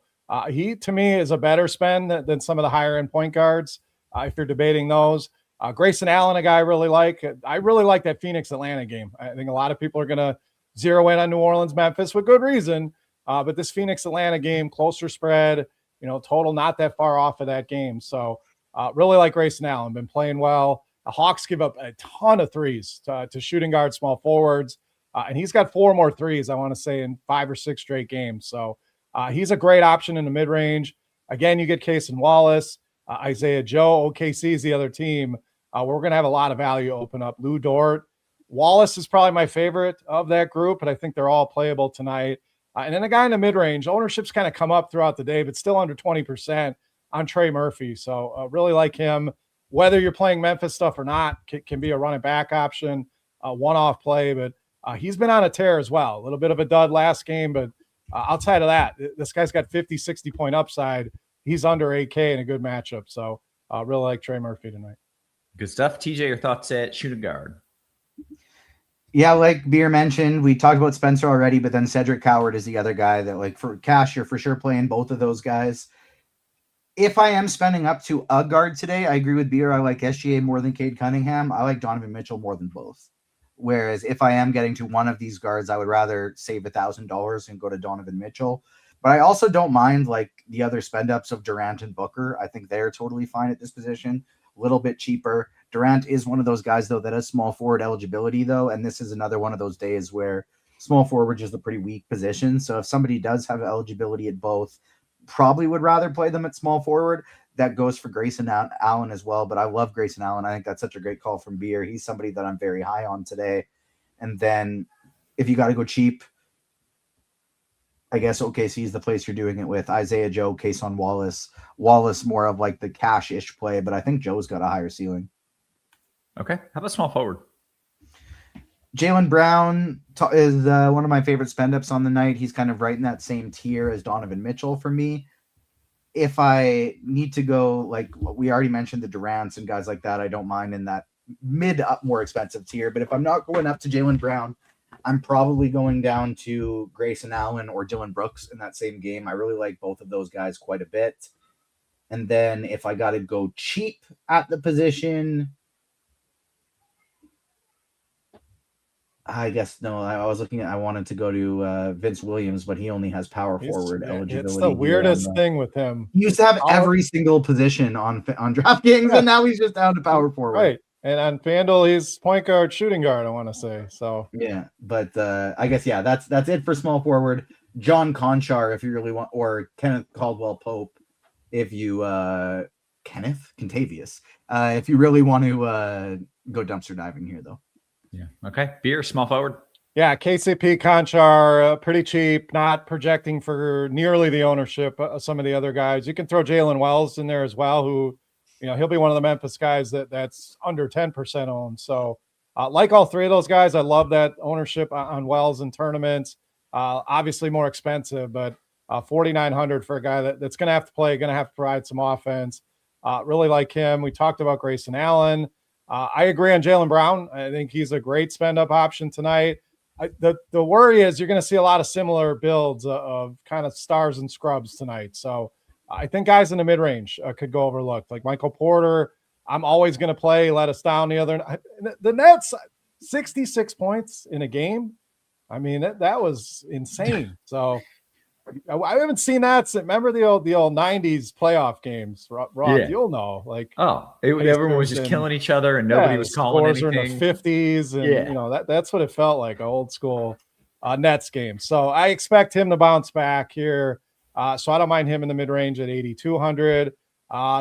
he, to me, is a better spend than some of the higher end point guards. If you're debating those, Grayson Allen, a guy I really like. I really like that Phoenix Atlanta game. I think a lot of people are going to zero in on New Orleans, Memphis with good reason. But this Phoenix Atlanta game, closer spread, total not that far off of that game. So really like Grayson Allen, been playing well. The Hawks give up a ton of threes to shooting guard, small forwards. And he's got 4 more threes, I want to say, in 5 or 6 straight games. So he's a great option in the mid-range. Again, you get Kason Wallace, Isaiah Joe. OKC is the other team. We're going to have a lot of value open up. Lou Dort. Wallace is probably my favorite of that group, but I think they're all playable tonight. And then a guy in the mid-range. Ownership's kind of come up throughout the day, but still under 20% on Trey Murphy. So really like him. Whether you're playing Memphis stuff or not, can be a running back option, a one-off play, but he's been on a tear as well. A little bit of a dud last game, but outside of that, this guy's got 50, 60 point upside. He's under 8K in a good matchup. So really like Trey Murphy tonight. Good stuff. TJ, your thoughts at shooting guard? Yeah, like Beer mentioned, we talked about Spencer already, but then Cedric Coward is the other guy that, like, for cash, you're for sure playing both of those guys. If I am spending up to a guard today, I agree with Beer. I like SGA more than Cade Cunningham. I like Donovan Mitchell more than both. Whereas if I am getting to one of these guards, I would rather save $1,000 and go to Donovan Mitchell. But I also don't mind like the other spend ups of Durant and Booker. I think they're totally fine at this position. little bit cheaper. Durant is one of those guys, though, that has small forward eligibility, though. And this is another one of those days where small forward is a pretty weak position. So if somebody does have eligibility at both, probably would rather play them at small forward. That goes for Grayson Allen as well. But I love Grayson Allen. I think that's such a great call from Beer. He's somebody that I'm very high on today. And then if you got to go cheap, I guess OKC is the place you're doing it with. Isaiah Joe, Kason Wallace. Wallace more of like the cash-ish play, but I think Joe's got a higher ceiling. Okay. How about small forward? Jaylen Brown is one of my favorite spend-ups on the night. He's kind of right in that same tier as Donovan Mitchell for me. If I need to go, like we already mentioned the Durants and guys like that, I don't mind in that mid up more expensive tier. But if I'm not going up to Jaylen Brown, I'm probably going down to Grayson Allen or Dylan Brooks in that same game. I really like both of those guys quite a bit. And then if I got to go cheap at the position, I guess no. I was looking at. I wanted to go to Vince Williams, but he only has power forward eligibility. It's the weirdest thing with him. He used to have every single position on DraftKings, and now he's just down to power forward. Right, and on FanDuel, he's point guard, shooting guard. I want to say so. Yeah, but I guess that's it for small forward. John Conchar, if you really want, or Kenneth Caldwell Pope, if you Kenneth Contavious, if you really want to go dumpster diving here, though. Yeah. Okay. Beer, small forward. Yeah. KCP, Conchar, pretty cheap, not projecting for nearly the ownership of some of the other guys. You can throw Jalen Wells in there as well, who, he'll be one of the Memphis guys that's under 10% owned. So like all three of those guys, I love that ownership on Wells in tournaments. Obviously more expensive, but 4,900 for a guy that's going to have to play, going to have to provide some offense. Really like him. We talked about Grayson Allen. I agree on Jaylen Brown. I think he's a great spend-up option tonight. The worry is you're going to see a lot of similar builds of kind of stars and scrubs tonight. So I think guys in the mid-range could go overlooked. Like Michael Porter, I'm always going to play. Let us down the other night. The Nets, 66 points in a game. I mean, that was insane. So I haven't seen that. Remember the old 90s playoff games, Rob? Yeah. You'll know. Like, everyone was just killing each other and nobody was calling anything. In the 50s, and that's what it felt like, an old school Nets game. So I expect him to bounce back here. So I don't mind him in the mid range at 8,200.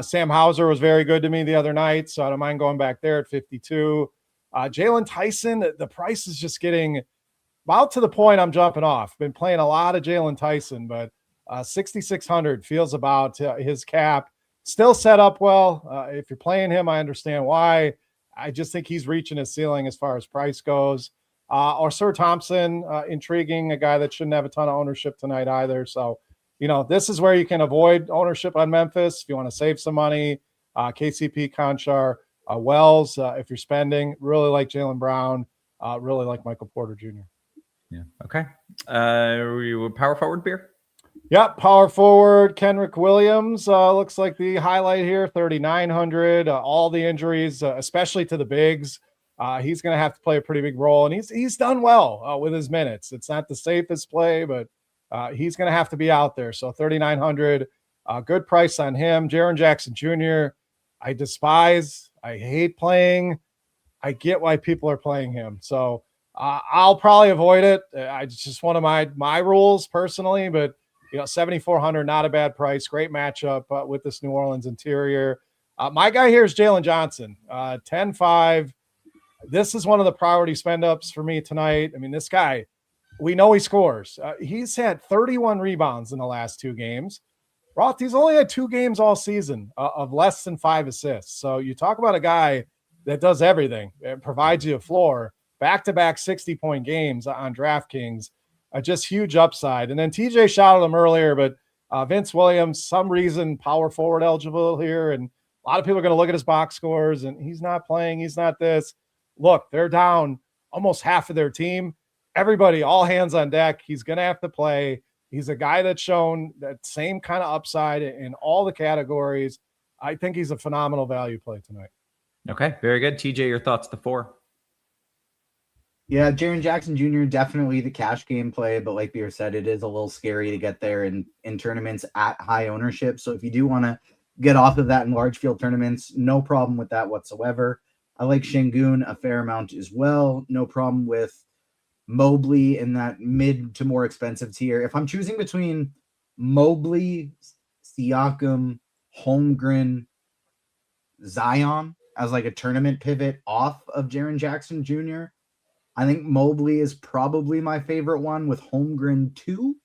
Sam Hauser was very good to me the other night, so I don't mind going back there at 52. Jalen Tyson, the price is just getting about to the point I'm jumping off. Been playing a lot of Jalen Tyson, but 6,600 feels about his cap. Still set up well. If you're playing him, I understand why. I just think he's reaching his ceiling as far as price goes. Or Sir Thompson, intriguing, a guy that shouldn't have a ton of ownership tonight either. So, this is where you can avoid ownership on Memphis if you want to save some money. KCP, Conchar, Wells, if you're spending. Really like Jaylen Brown. Really like Michael Porter Jr. Yeah. Okay. Power forward, Beer? Yep. Power forward. Kenrich Williams looks like the highlight here. 3,900. All the injuries, especially to the bigs. He's going to have to play a pretty big role, and he's done well with his minutes. It's not the safest play, but he's going to have to be out there. So 3,900. Good price on him. Jaren Jackson Jr. I despise. I hate playing. I get why people are playing him. So I'll probably avoid it. It's just one of my rules personally, but 7,400, not a bad price. Great matchup with this New Orleans interior. My guy here is Jalen Johnson, 10-5. This is one of the priority spend ups for me tonight. I mean, this guy, we know he scores. He's had 31 rebounds in the last 2 games. Roth, he's only had 2 games all season of less than 5 assists. So you talk about a guy that does everything. It provides you a floor. Back-to-back 60-point games on DraftKings, just huge upside. And then TJ shouted him earlier, but Vince Williams, some reason power forward eligible here, and a lot of people are going to look at his box scores, and he's not playing. He's not this. Look, they're down almost half of their team. Everybody, all hands on deck. He's going to have to play. He's a guy that's shown that same kind of upside in all the categories. I think he's a phenomenal value play tonight. Okay, very good. TJ, your thoughts, the 4? Yeah, Jaren Jackson Jr. definitely the cash game play, but like Beer said, it is a little scary to get there in tournaments at high ownership. So if you do want to get off of that in large field tournaments. No problem with that whatsoever. I like Şengün a fair amount as well. No problem with Mobley in that mid to more expensive tier. If I'm choosing between Mobley, Siakam, Holmgren, Zion as like a tournament pivot off of Jaren Jackson Jr., I think Mobley is probably my favorite one, with Holmgren too.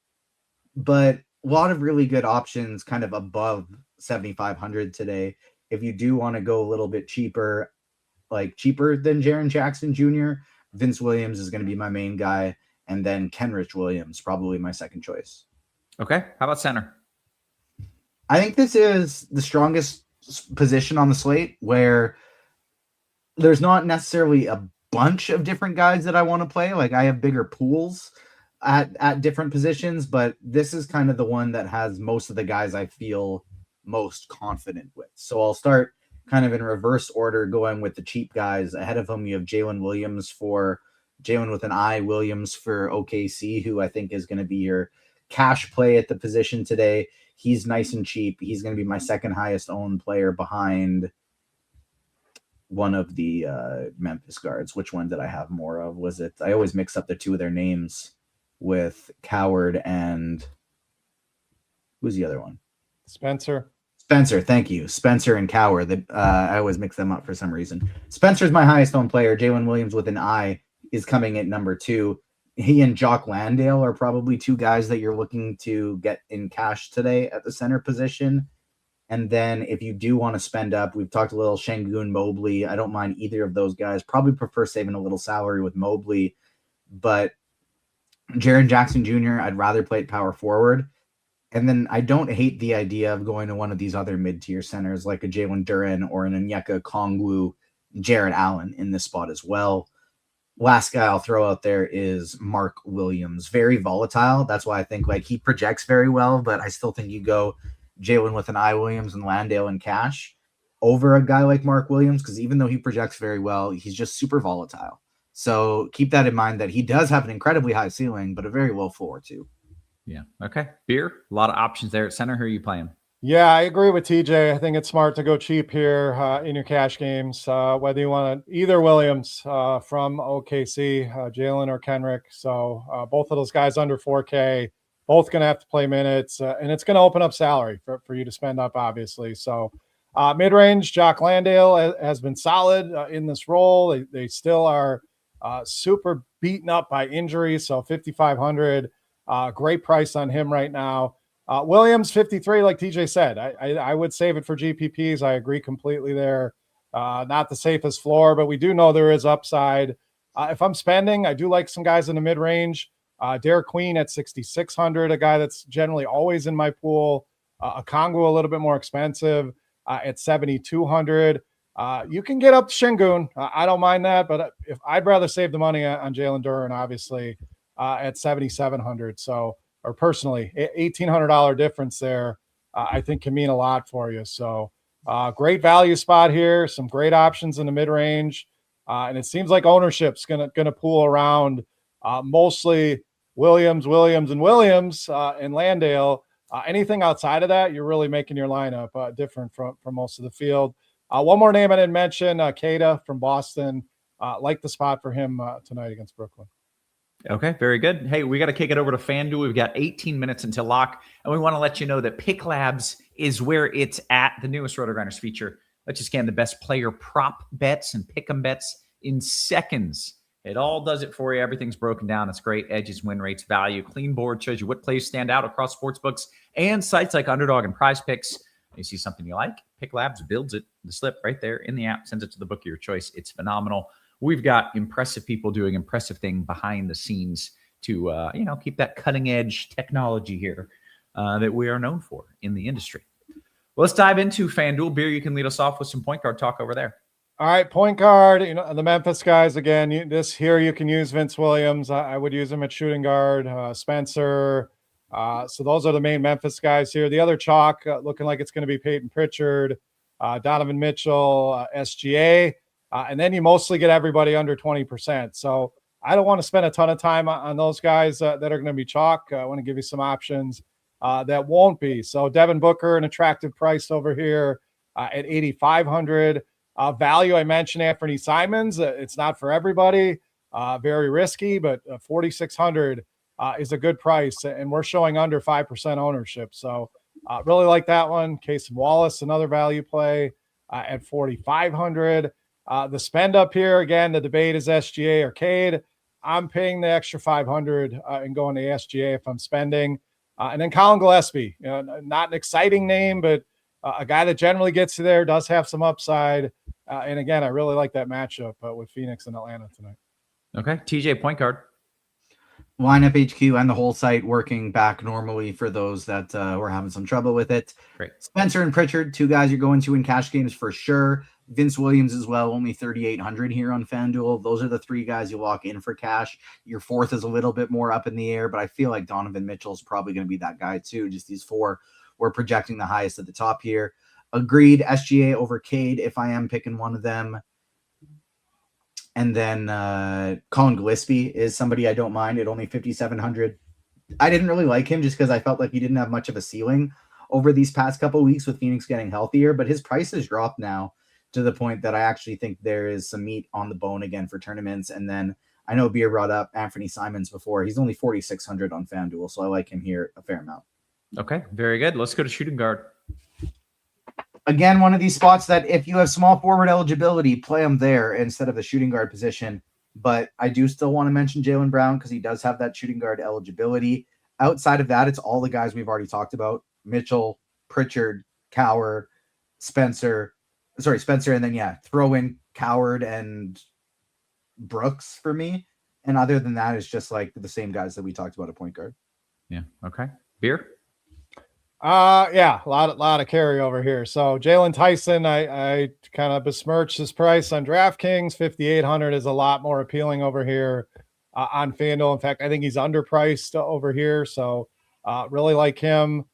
But a lot of really good options kind of above 7,500 today. If you do want to go a little bit cheaper, like cheaper than Jaren Jackson Jr., Vince Williams is going to be my main guy. And then Kenrich Williams, probably my second choice. Okay. How about center? I think this is the strongest position on the slate, where there's not necessarily a bunch of different guys that I want to play. Like, I have bigger pools at different positions, but this is kind of the one that has most of the guys I feel most confident with. So I'll start kind of in reverse order, going with the cheap guys. Ahead of him, you have Jalen with an I Williams for OKC, who I think is going to be your cash play at the position today. He's nice and cheap. He's going to be my second highest owned player behind one of the Memphis guards. Which one did I have more of? Was it? I always mix up the two of their names with Coward and who's the other one? Spencer, thank you. Spencer and Coward. I always mix them up for some reason. Spencer's my highest owned player. Jalen Williams with an I is coming at number 2. He and Jock Landale are probably two guys that you're looking to get in cash today at the center position. And then if you do want to spend up, we've talked a little Şengün, Mobley. I don't mind either of those guys. Probably prefer saving a little salary with Mobley. But Jaren Jackson Jr., I'd rather play at power forward. And then I don't hate the idea of going to one of these other mid-tier centers like a Jalen Duren or an Onyeka Okongwu, Jared Allen in this spot as well. Last guy I'll throw out there is Mark Williams. Very volatile. That's why I think like he projects very well, but I still think you go Jalen with an I Williams and Landale in cash over a guy like Mark Williams, because even though he projects very well, he's just super volatile. So keep that in mind, that he does have an incredibly high ceiling, but a very low floor too. Yeah. Okay. Beer, a lot of options there at center. Who are you playing? Yeah, I agree with TJ. I think it's smart to go cheap here in your cash games, whether you want either Williams from OKC, Jalen or Kenrick. So both of those guys under 4K, both going to have to play minutes, and it's going to open up salary for you to spend up, obviously. So mid-range, Jock Landale has been solid in this role. They still are super beaten up by injuries, so 5,500, great price on him right now. Williams 53, like TJ said, I would save it for GPPs. I agree completely there. Not the safest floor, but we do know there is upside. If I'm spending, I do like some guys in the mid range. Derek Queen at 6,600, a guy that's generally always in my pool. Okongwu a little bit more expensive at 7,200. You can get up to Şengün. I don't mind that, but if I'd rather save the money on Jalen Duren, obviously, at 7,700. So, or personally, $1,800 difference there, I think can mean a lot for you. So great value spot here, some great options in the mid-range. And it seems like ownership's gonna pool around mostly Williams, and Landale. Anything outside of that, you're really making your lineup different from most of the field. One more name I didn't mention, Keita from Boston. Like the spot for him tonight against Brooklyn. Okay, very good. Hey, we got to kick it over to FanDuel. We've got 18 minutes until lock, and we want to let you know that Pick Labs is where it's at, the newest RotoGrinders feature. Let you scan the best player prop bets and pick 'em bets in seconds. It all does it for you. Everything's broken down. It's great. Edges, win rates, value. Clean board shows you what plays stand out across sportsbooks and sites like Underdog and Prize Picks. You see something you like, Pick Labs builds it, the slip right there in the app, sends it to the book of your choice. It's phenomenal. We've got impressive people doing impressive things behind the scenes to, keep that cutting edge technology here that we are known for in the industry. Well, let's dive into FanDuel. Beer, you can lead us off with some point guard talk over there. All right, point guard, the Memphis guys, again, you can use Vince Williams. I would use him at shooting guard, Spencer. So those are the main Memphis guys here. The other chalk looking like it's going to be Peyton Pritchard, Donovan Mitchell, SGA. And then you mostly get everybody under 20%. So I don't want to spend a ton of time on those guys that are going to be chalk. I want to give you some options. that won't be. So Devin Booker, an attractive price over here at 8,500. Value, I mentioned Anthony Simons. It's not for everybody. Very risky, but 4,600 is a good price, and we're showing under 5% ownership. So really like that one. Casey Wallace, another value play at 4,500. The spend up here, again, the debate is SGA or Cade. I'm paying the extra 500 and going to SGA if I'm spending. And then Colin Gillespie, not an exciting name, but a guy that generally gets you there, does have some upside. And again, I really like that matchup with Phoenix and Atlanta tonight. Okay. TJ, point guard. Lineup HQ and the whole site working back normally for those that were having some trouble with it. Great. Spencer and Pritchard, two guys you're going to in cash games for sure. Vince Williams as well, only 3,800 here on FanDuel. Those are the three guys you lock in for cash. Your fourth is a little bit more up in the air, but I feel like Donovan Mitchell is probably going to be that guy too. Just these four, we're projecting the highest at the top here. Agreed, SGA over Cade if I am picking one of them. And then Colin Gillespie is somebody I don't mind at only 5,700. I didn't really like him just because I felt like he didn't have much of a ceiling over these past couple of weeks with Phoenix getting healthier, but his price has dropped now to the point that I actually think there is some meat on the bone again for tournaments. And then I know Beer brought up Anthony Simons before. He's only 4,600 on FanDuel, so I like him here a fair amount. Okay, very good. Let's go to shooting guard. Again, one of these spots that if you have small forward eligibility, play him there instead of the shooting guard position. But I do still want to mention Jaylen Brown because he does have that shooting guard eligibility. Outside of that, it's all the guys we've already talked about. Mitchell, Pritchard, Coward, Spencer, and then, throw in Coward and Brooks for me. And other than that, it's just like the same guys that we talked about at point guard. Yeah, okay. Beer? A lot of carryover here. So Jalen Tyson, I kind of besmirched his price on DraftKings. 5,800 is a lot more appealing over here on FanDuel. In fact, I think he's underpriced over here. So really like him.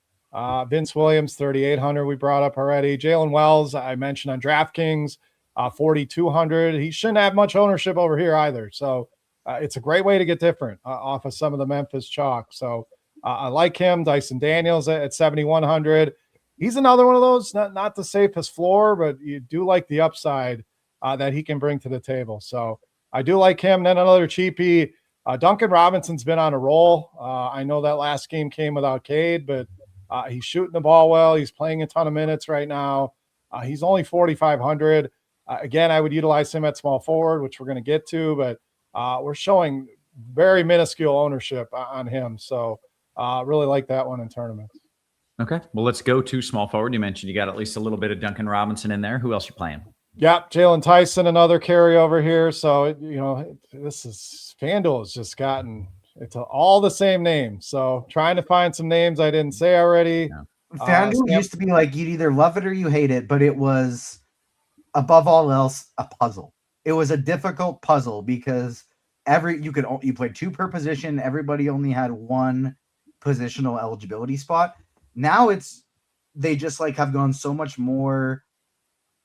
Vince Williams, 3,800 we brought up already. Jalen Wells, I mentioned on DraftKings, 4,200. He shouldn't have much ownership over here either. So it's a great way to get different off of some of the Memphis chalk. So I like him. Dyson Daniels at 7,100. He's another one of those, not the safest floor, but you do like the upside that he can bring to the table. So I do like him. Then another cheapie, Duncan Robinson's been on a roll. I know that last game came without Cade, but he's shooting the ball well. He's playing a ton of minutes right now. He's only 4,500. Again, I would utilize him at small forward, which we're going to get to, but we're showing very minuscule ownership on him. So really like that one in tournaments. Okay. Well, let's go to small forward. You mentioned you got at least a little bit of Duncan Robinson in there. Who else you playing? Yeah, Jalen Tyson, another carryover here. So, this is FanDuel has just gotten it's all the same name. So trying to find some names I didn't say already. Yeah. FanDuel used to be like you'd either love it or you hate it, but it was above all else a puzzle. It was a difficult puzzle because you played two per position. Everybody only had one positional eligibility spot. Now they just like have gone so much more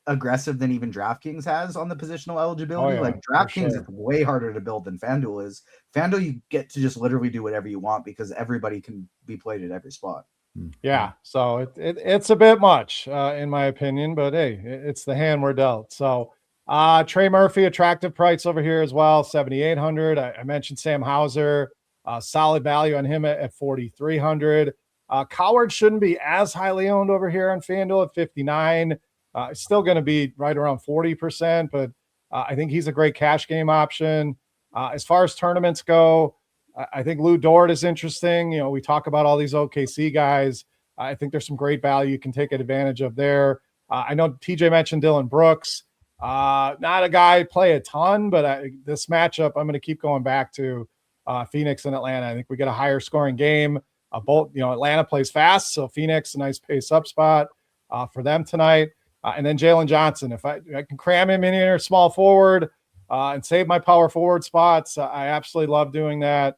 aggressive than even DraftKings has on the positional eligibility. Like DraftKings is way harder to build than FanDuel is. FanDuel, you get to just literally do whatever you want because everybody can be played at every spot. Yeah, so it's a bit much in my opinion, but hey, it's the hand we're dealt. So Trey Murphy, attractive price over here as well, 7,800. I mentioned Sam Hauser, solid value on him at 4,300. Coward shouldn't be as highly owned over here on FanDuel at 59. It's still going to be right around 40%, but I think he's a great cash game option. As far as tournaments go, I think Lou Dort is interesting. We talk about all these OKC guys. I think there's some great value you can take advantage of there. I know TJ mentioned Dylan Brooks. Not a guy I play a ton, but this matchup I'm going to keep going back to Phoenix and Atlanta. I think we get a higher scoring game. Both, Atlanta plays fast, so Phoenix, a nice pace up spot for them tonight. And then Jalen Johnson, if I can cram him in here, small forward, and save my power forward spots, I absolutely love doing that.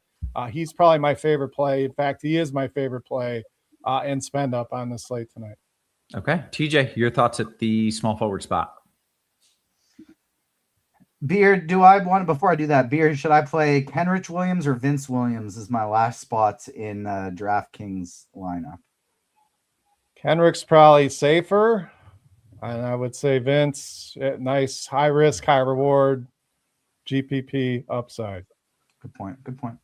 He's probably my favorite play. In fact, he is my favorite play and spend up on the slate tonight. Okay. TJ, your thoughts at the small forward spot? Beard, do I want, before I do that, Beard, should I play Kenrich Williams or Vince Williams as my last spot in DraftKings lineup? Kenrich's probably safer. And I would say Vince, nice high risk, high reward, GPP upside. Good point.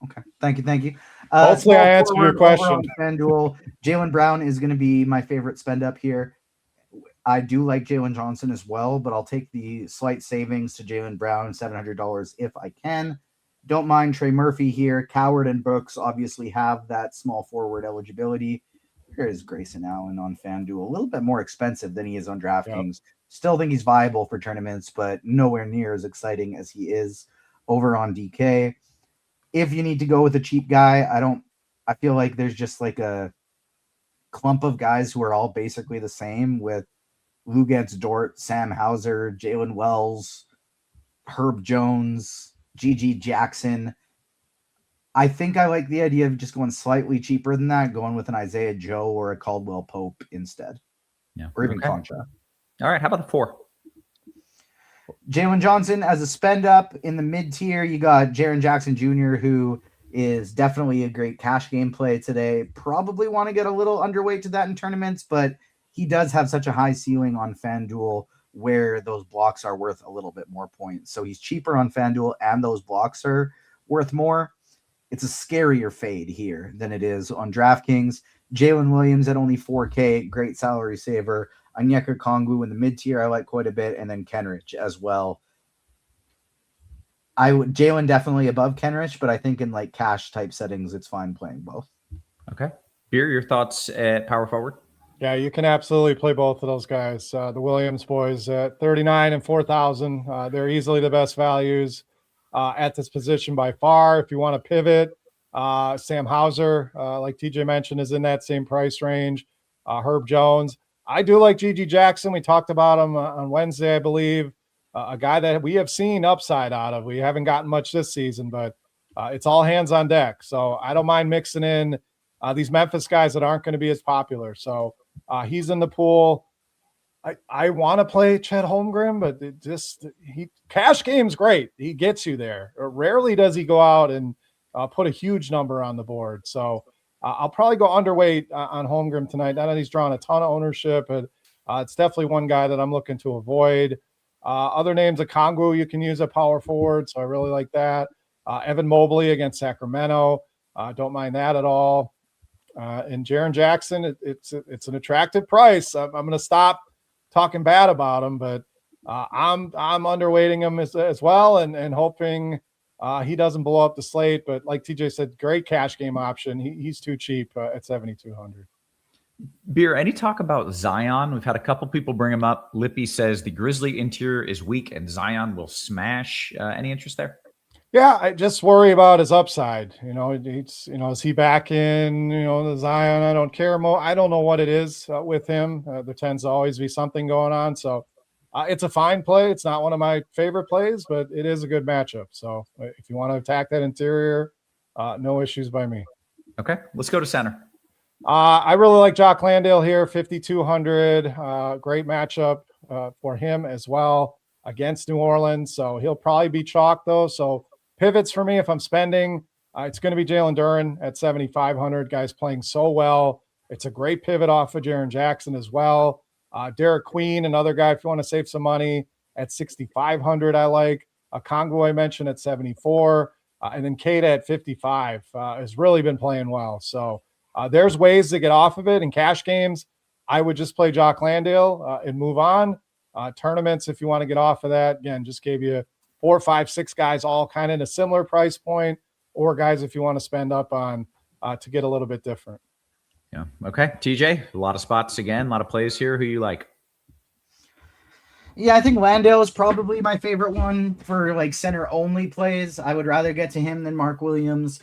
Okay. Thank you. Hopefully I answered your question. FanDuel, Jaylen Brown is going to be my favorite spend up here. I do like Jalen Johnson as well, but I'll take the slight savings to Jaylen Brown, $700 if I can. Don't mind Trey Murphy here. Coward and Brooks obviously have that small forward eligibility. Here is Grayson Allen on FanDuel. A little bit more expensive than he is on DraftKings. Yep. Still think he's viable for tournaments, but nowhere near as exciting as he is over on DK. If you need to go with a cheap guy, I feel like there's just like a clump of guys who are all basically the same with Luguentz Dort, Sam Hauser, Jalen Wells, Herb Jones, GG Jackson. I think I like the idea of just going slightly cheaper than that, going with an Isaiah Joe or a Caldwell Pope instead. Yeah. Or even Concha. All right. How about the 4? Jalen Johnson as a spend up in the mid tier. You got Jaren Jackson Jr., who is definitely a great cash game play today. Probably want to get a little underweight to that in tournaments, but he does have such a high ceiling on FanDuel where those blocks are worth a little bit more points. So he's cheaper on FanDuel and those blocks are worth more. It's a scarier fade here than it is on DraftKings. Jalen Williams at only 4K, great salary saver. Onyeka Okongwu in the mid tier I like quite a bit, and then Kenrich as well. Jalen definitely above Kenrich, but I think in like cash type settings, it's fine playing both. Okay. Beer, your thoughts at power forward? Yeah, you can absolutely play both of those guys. The Williams boys at 39 and 4,000. They're easily the best values at this position by far. If you want to pivot, Sam Hauser, like TJ mentioned, is in that same price range. Herb Jones. I do like GG Jackson. We talked about him on Wednesday, I believe. A guy that we have seen upside out of. We haven't gotten much this season, but it's all hands on deck. So I don't mind mixing in these Memphis guys that aren't going to be as popular. So he's in the pool. I want to play Chet Holmgren, but cash game's great. He gets you there. Rarely does he go out and put a huge number on the board. So I'll probably go underweight on Holmgren tonight. Not that he's drawn a ton of ownership, but it's definitely one guy that I'm looking to avoid. Other names, Okongwu, you can use a power forward, so I really like that. Evan Mobley against Sacramento. Don't mind that at all. And Jaren Jackson, it's an attractive price. I'm going to stop talking bad about him, but I'm underweighting him as well and hoping he doesn't blow up the slate. But like TJ said, great cash game option. He's too cheap at 7,200. Beer, any talk about Zion? We've had a couple people bring him up. Lippy says the Grizzly interior is weak and Zion will smash. Any interest there? Yeah, I just worry about his upside. Is he back in, the Zion? I don't care more. I don't know what it is with him. There tends to always be something going on. So it's a fine play. It's not one of my favorite plays, but it is a good matchup. So if you want to attack that interior, no issues by me. Okay, let's go to center. I really like Jock Landale here, 5,200. Great matchup for him as well against New Orleans. So he'll probably be chalk though. So pivots for me if I'm spending, it's going to be Jalen Duren at 7,500. Guys playing so well. It's a great pivot off of Jaren Jackson as well. Derek Queen, another guy if you want to save some money at 6,500. I like Okongwu I mentioned at 74, and then Keita at 55 has really been playing well. So there's ways to get off of it in cash games. I would just play Jock Landale and move on. Tournaments, if you want to get off of that, again, just gave you 4, 5, 6 guys all kind of in a similar price point, or guys if you want to spend up on to get a little bit different. Yeah. Okay. TJ, a lot of spots again, a lot of plays here. Who you like? Yeah, I think Landale is probably my favorite one for like center only plays. I would rather get to him than Mark Williams.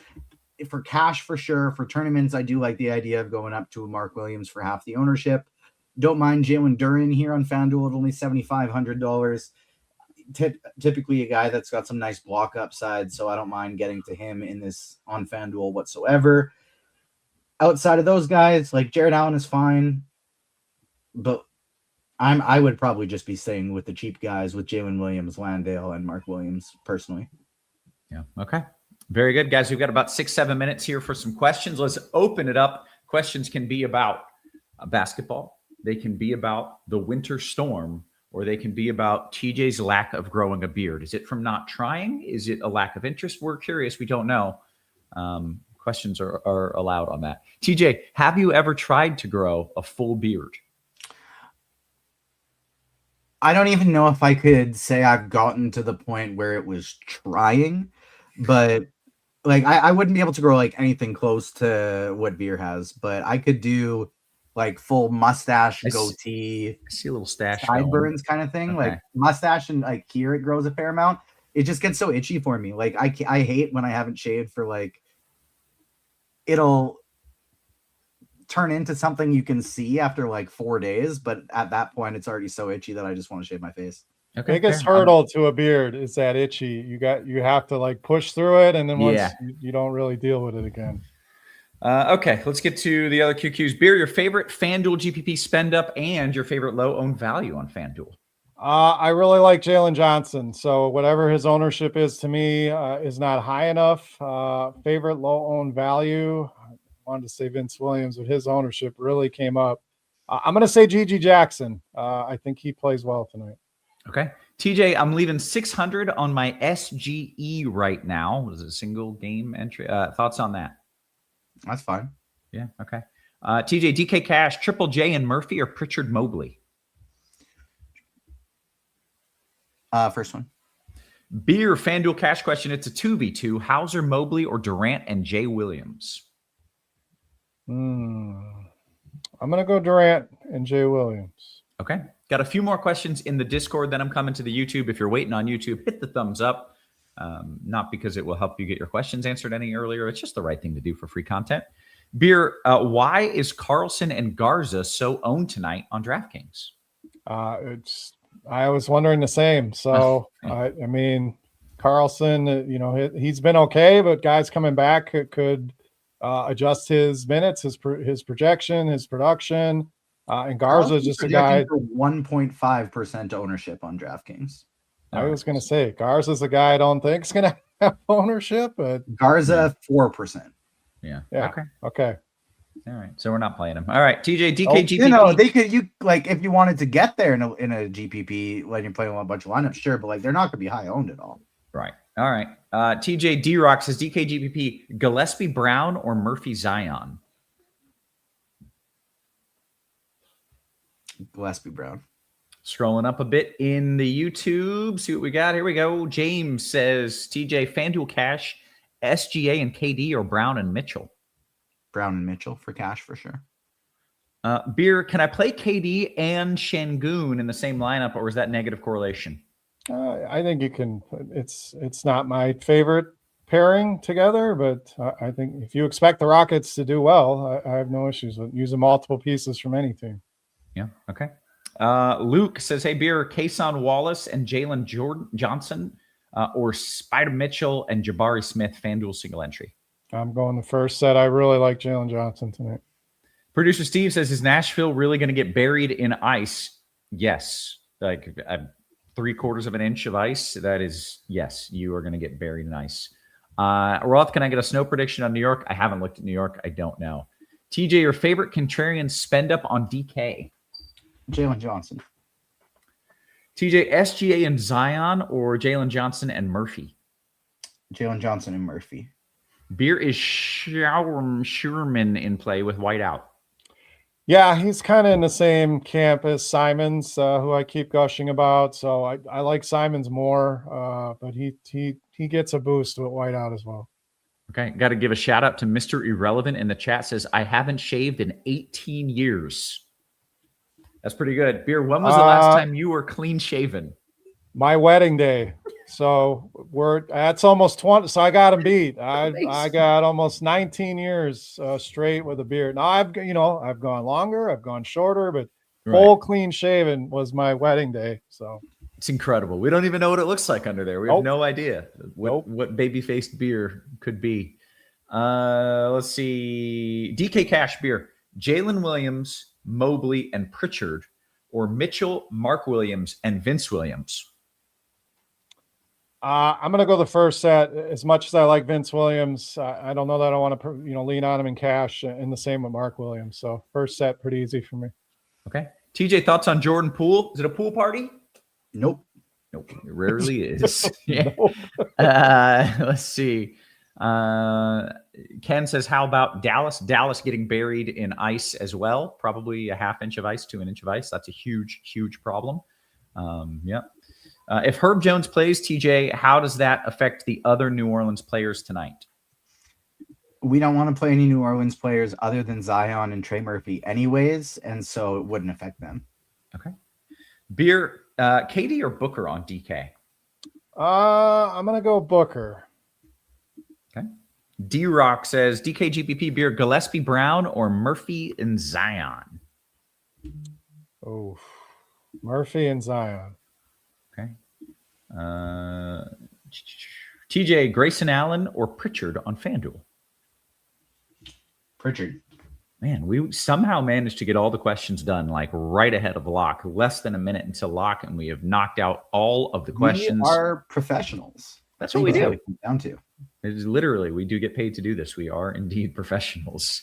For cash, for sure. For tournaments, I do like the idea of going up to Mark Williams for half the ownership. Don't mind Jalen Duren here on FanDuel at only $7,500. Typically a guy that's got some nice block upside, so I don't mind getting to him in this on FanDuel whatsoever. Outside of those guys, like Jared Allen is fine, but I would probably just be staying with the cheap guys with Jalen Williams, Landale, and Mark Williams personally. Yeah. Okay. Very good, guys. We've got about 6-7 minutes here for some questions. Let's open it up. Questions can be about basketball. They can be about the winter storm, or they can be about TJ's lack of growing a beard. Is it from not trying? Is it a lack of interest? We're curious. We don't know. Questions are allowed on that. TJ, have you ever tried to grow a full beard? I don't even know if I could say I've gotten to the point where it was trying, but like I wouldn't be able to grow like anything close to what Beer has, but I could do like full mustache, goatee, I see a little stash sideburns kind of thing. Okay. Like mustache, and like here it grows a fair amount. It just gets so itchy for me. Like I hate when I haven't shaved for like, it'll turn into something you can see after like 4 days, but at that point it's already so itchy that I just want to shave my face. Okay, Biggest hurdle to a beard is that itchy. You have to like push through it, and then once you don't really deal with it again. Okay, let's get to the other QQs. Beer, your favorite FanDuel GPP spend up and your favorite low owned value on FanDuel. I really like Jalen Johnson. So whatever his ownership is to me is not high enough. Favorite low owned value. Wanted to say Vince Williams, but his ownership really came up. I'm going to say Gigi Jackson. I think he plays well tonight. Okay. TJ, I'm leaving 600 on my SGE right now. Was it a single game entry? Thoughts on that? That's fine. Yeah. Okay. TJ, DK Cash, Triple J and Murphy or Pritchard Mobley? First one. Beer, FanDuel cash question. It's a 2v2. Hauser, Mobley, or Durant and Jay Williams? I'm going to go Durant and Jay Williams. Okay. Got a few more questions in the Discord. Then I'm coming to the YouTube. If you're waiting on YouTube, hit the thumbs up. Not because it will help you get your questions answered any earlier. It's just the right thing to do for free content. Beer, why is Carlson and Garza so owned tonight on DraftKings? I was wondering the same. So, I mean, Carlson, he's been okay, but guys coming back could adjust his minutes, his projection, his production. And Garza is just a guy for 1.5% ownership on DraftKings. I was going to say Garza's a guy I don't think is going to have ownership, but Garza 4%. Yeah. Okay. All right. So we're not playing him. All right. TJ, DK, GPP. They could like if you wanted to get there in a GPP when you're playing a bunch of lineups, sure, but like they're not going to be high owned at all. Right. All right. TJ D-Rock says DK GPP, Gillespie Brown or Murphy Zion? Gillespie Brown. Scrolling up a bit in the YouTube. See what we got. Here we go. James says TJ, FanDuel cash, SGA and KD or Brown and Mitchell? Brown and Mitchell for cash for sure. Beer, can I play KD and Şengün in the same lineup, or is that negative correlation? I think you can. It's not my favorite pairing together, but I think if you expect the Rockets to do well, I have no issues with using multiple pieces from any team. Yeah. Okay. Luke says, hey, Beer, Kason Wallace and Jalen Johnson or Spider Mitchell and Jabari Smith, FanDuel single entry? I'm going the first set. I really like Jalen Johnson tonight. Producer Steve says, is Nashville really going to get buried in ice? Yes. Like 3/4 of an inch of ice. That is, yes, you are going to get buried in ice. Roth, can I get a snow prediction on New York? I haven't looked at New York. I don't know. TJ, your favorite contrarian spend up on DK? Jalen Johnson. TJ, SGA and Zion or Jalen Johnson and Murphy? Jalen Johnson and Murphy. Beer, is Sherman in play with white out? Yeah, he's kind of in the same camp as Simons, who I keep gushing about. So I like Simons more, but he gets a boost with white out as well. Okay, got to give a shout out to Mr. Irrelevant in the chat. Says, I haven't shaved in 18 years. That's pretty good. Beer, when was the last time you were clean shaven? My wedding day. So that's almost 20. So I got him beat. I got almost 19 years straight with a beard. Now I've gone longer, I've gone shorter, but full clean shaven was my wedding day. So it's incredible. We don't even know what it looks like under there. We have no idea what baby-faced Beer could be. Let's see. DK Cash, Beer, Jalen Williams, Mobley, and Pritchard or Mitchell, Mark Williams, and Vince Williams? I'm going to go the first set. As much as I like Vince Williams, I don't know that I want to, lean on him in cash, and the same with Mark Williams. So first set, pretty easy for me. Okay. TJ, thoughts on Jordan Poole? Is it a pool party? Nope. Nope. It rarely is. Yeah. Nope. Let's see. Ken says, how about Dallas? Dallas getting buried in ice as well. Probably a half inch of ice to an inch of ice. That's a huge, huge problem. Yeah. If Herb Jones plays, TJ, how does that affect the other New Orleans players tonight? We don't want to play any New Orleans players other than Zion and Trey Murphy anyways, and so it wouldn't affect them. Okay. Beer, KD or Booker on DK? I'm going to go Booker. Okay. D-Rock says, DK, GPP, Beer, Gillespie, Brown, or Murphy and Zion? Oh, Murphy and Zion. Okay. TJ, Grayson Allen or Pritchard on FanDuel? Pritchard. Man, we somehow managed to get all the questions done like right ahead of lock, less than a minute until lock, and we have knocked out all of the questions. We are professionals. That's what we do. Down to. It is literally, we do get paid to do this. We are indeed professionals,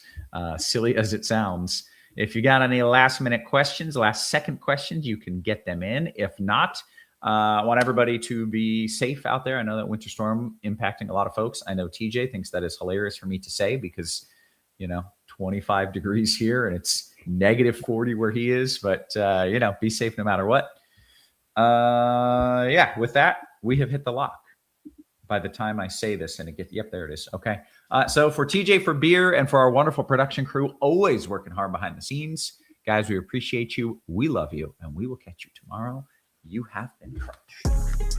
silly as it sounds. If you got any last minute questions, last second questions, you can get them in. If not, I want everybody to be safe out there. I know that winter storm impacting a lot of folks. I know TJ thinks that is hilarious for me to say because, 25 degrees here and it's negative 40 where he is, but be safe no matter what. With that, we have hit the lock by the time I say this and it gets, yep, there it is. Okay. So for TJ, for Beer, and for our wonderful production crew, always working hard behind the scenes, guys, we appreciate you. We love you, and we will catch you tomorrow. You have been crushed.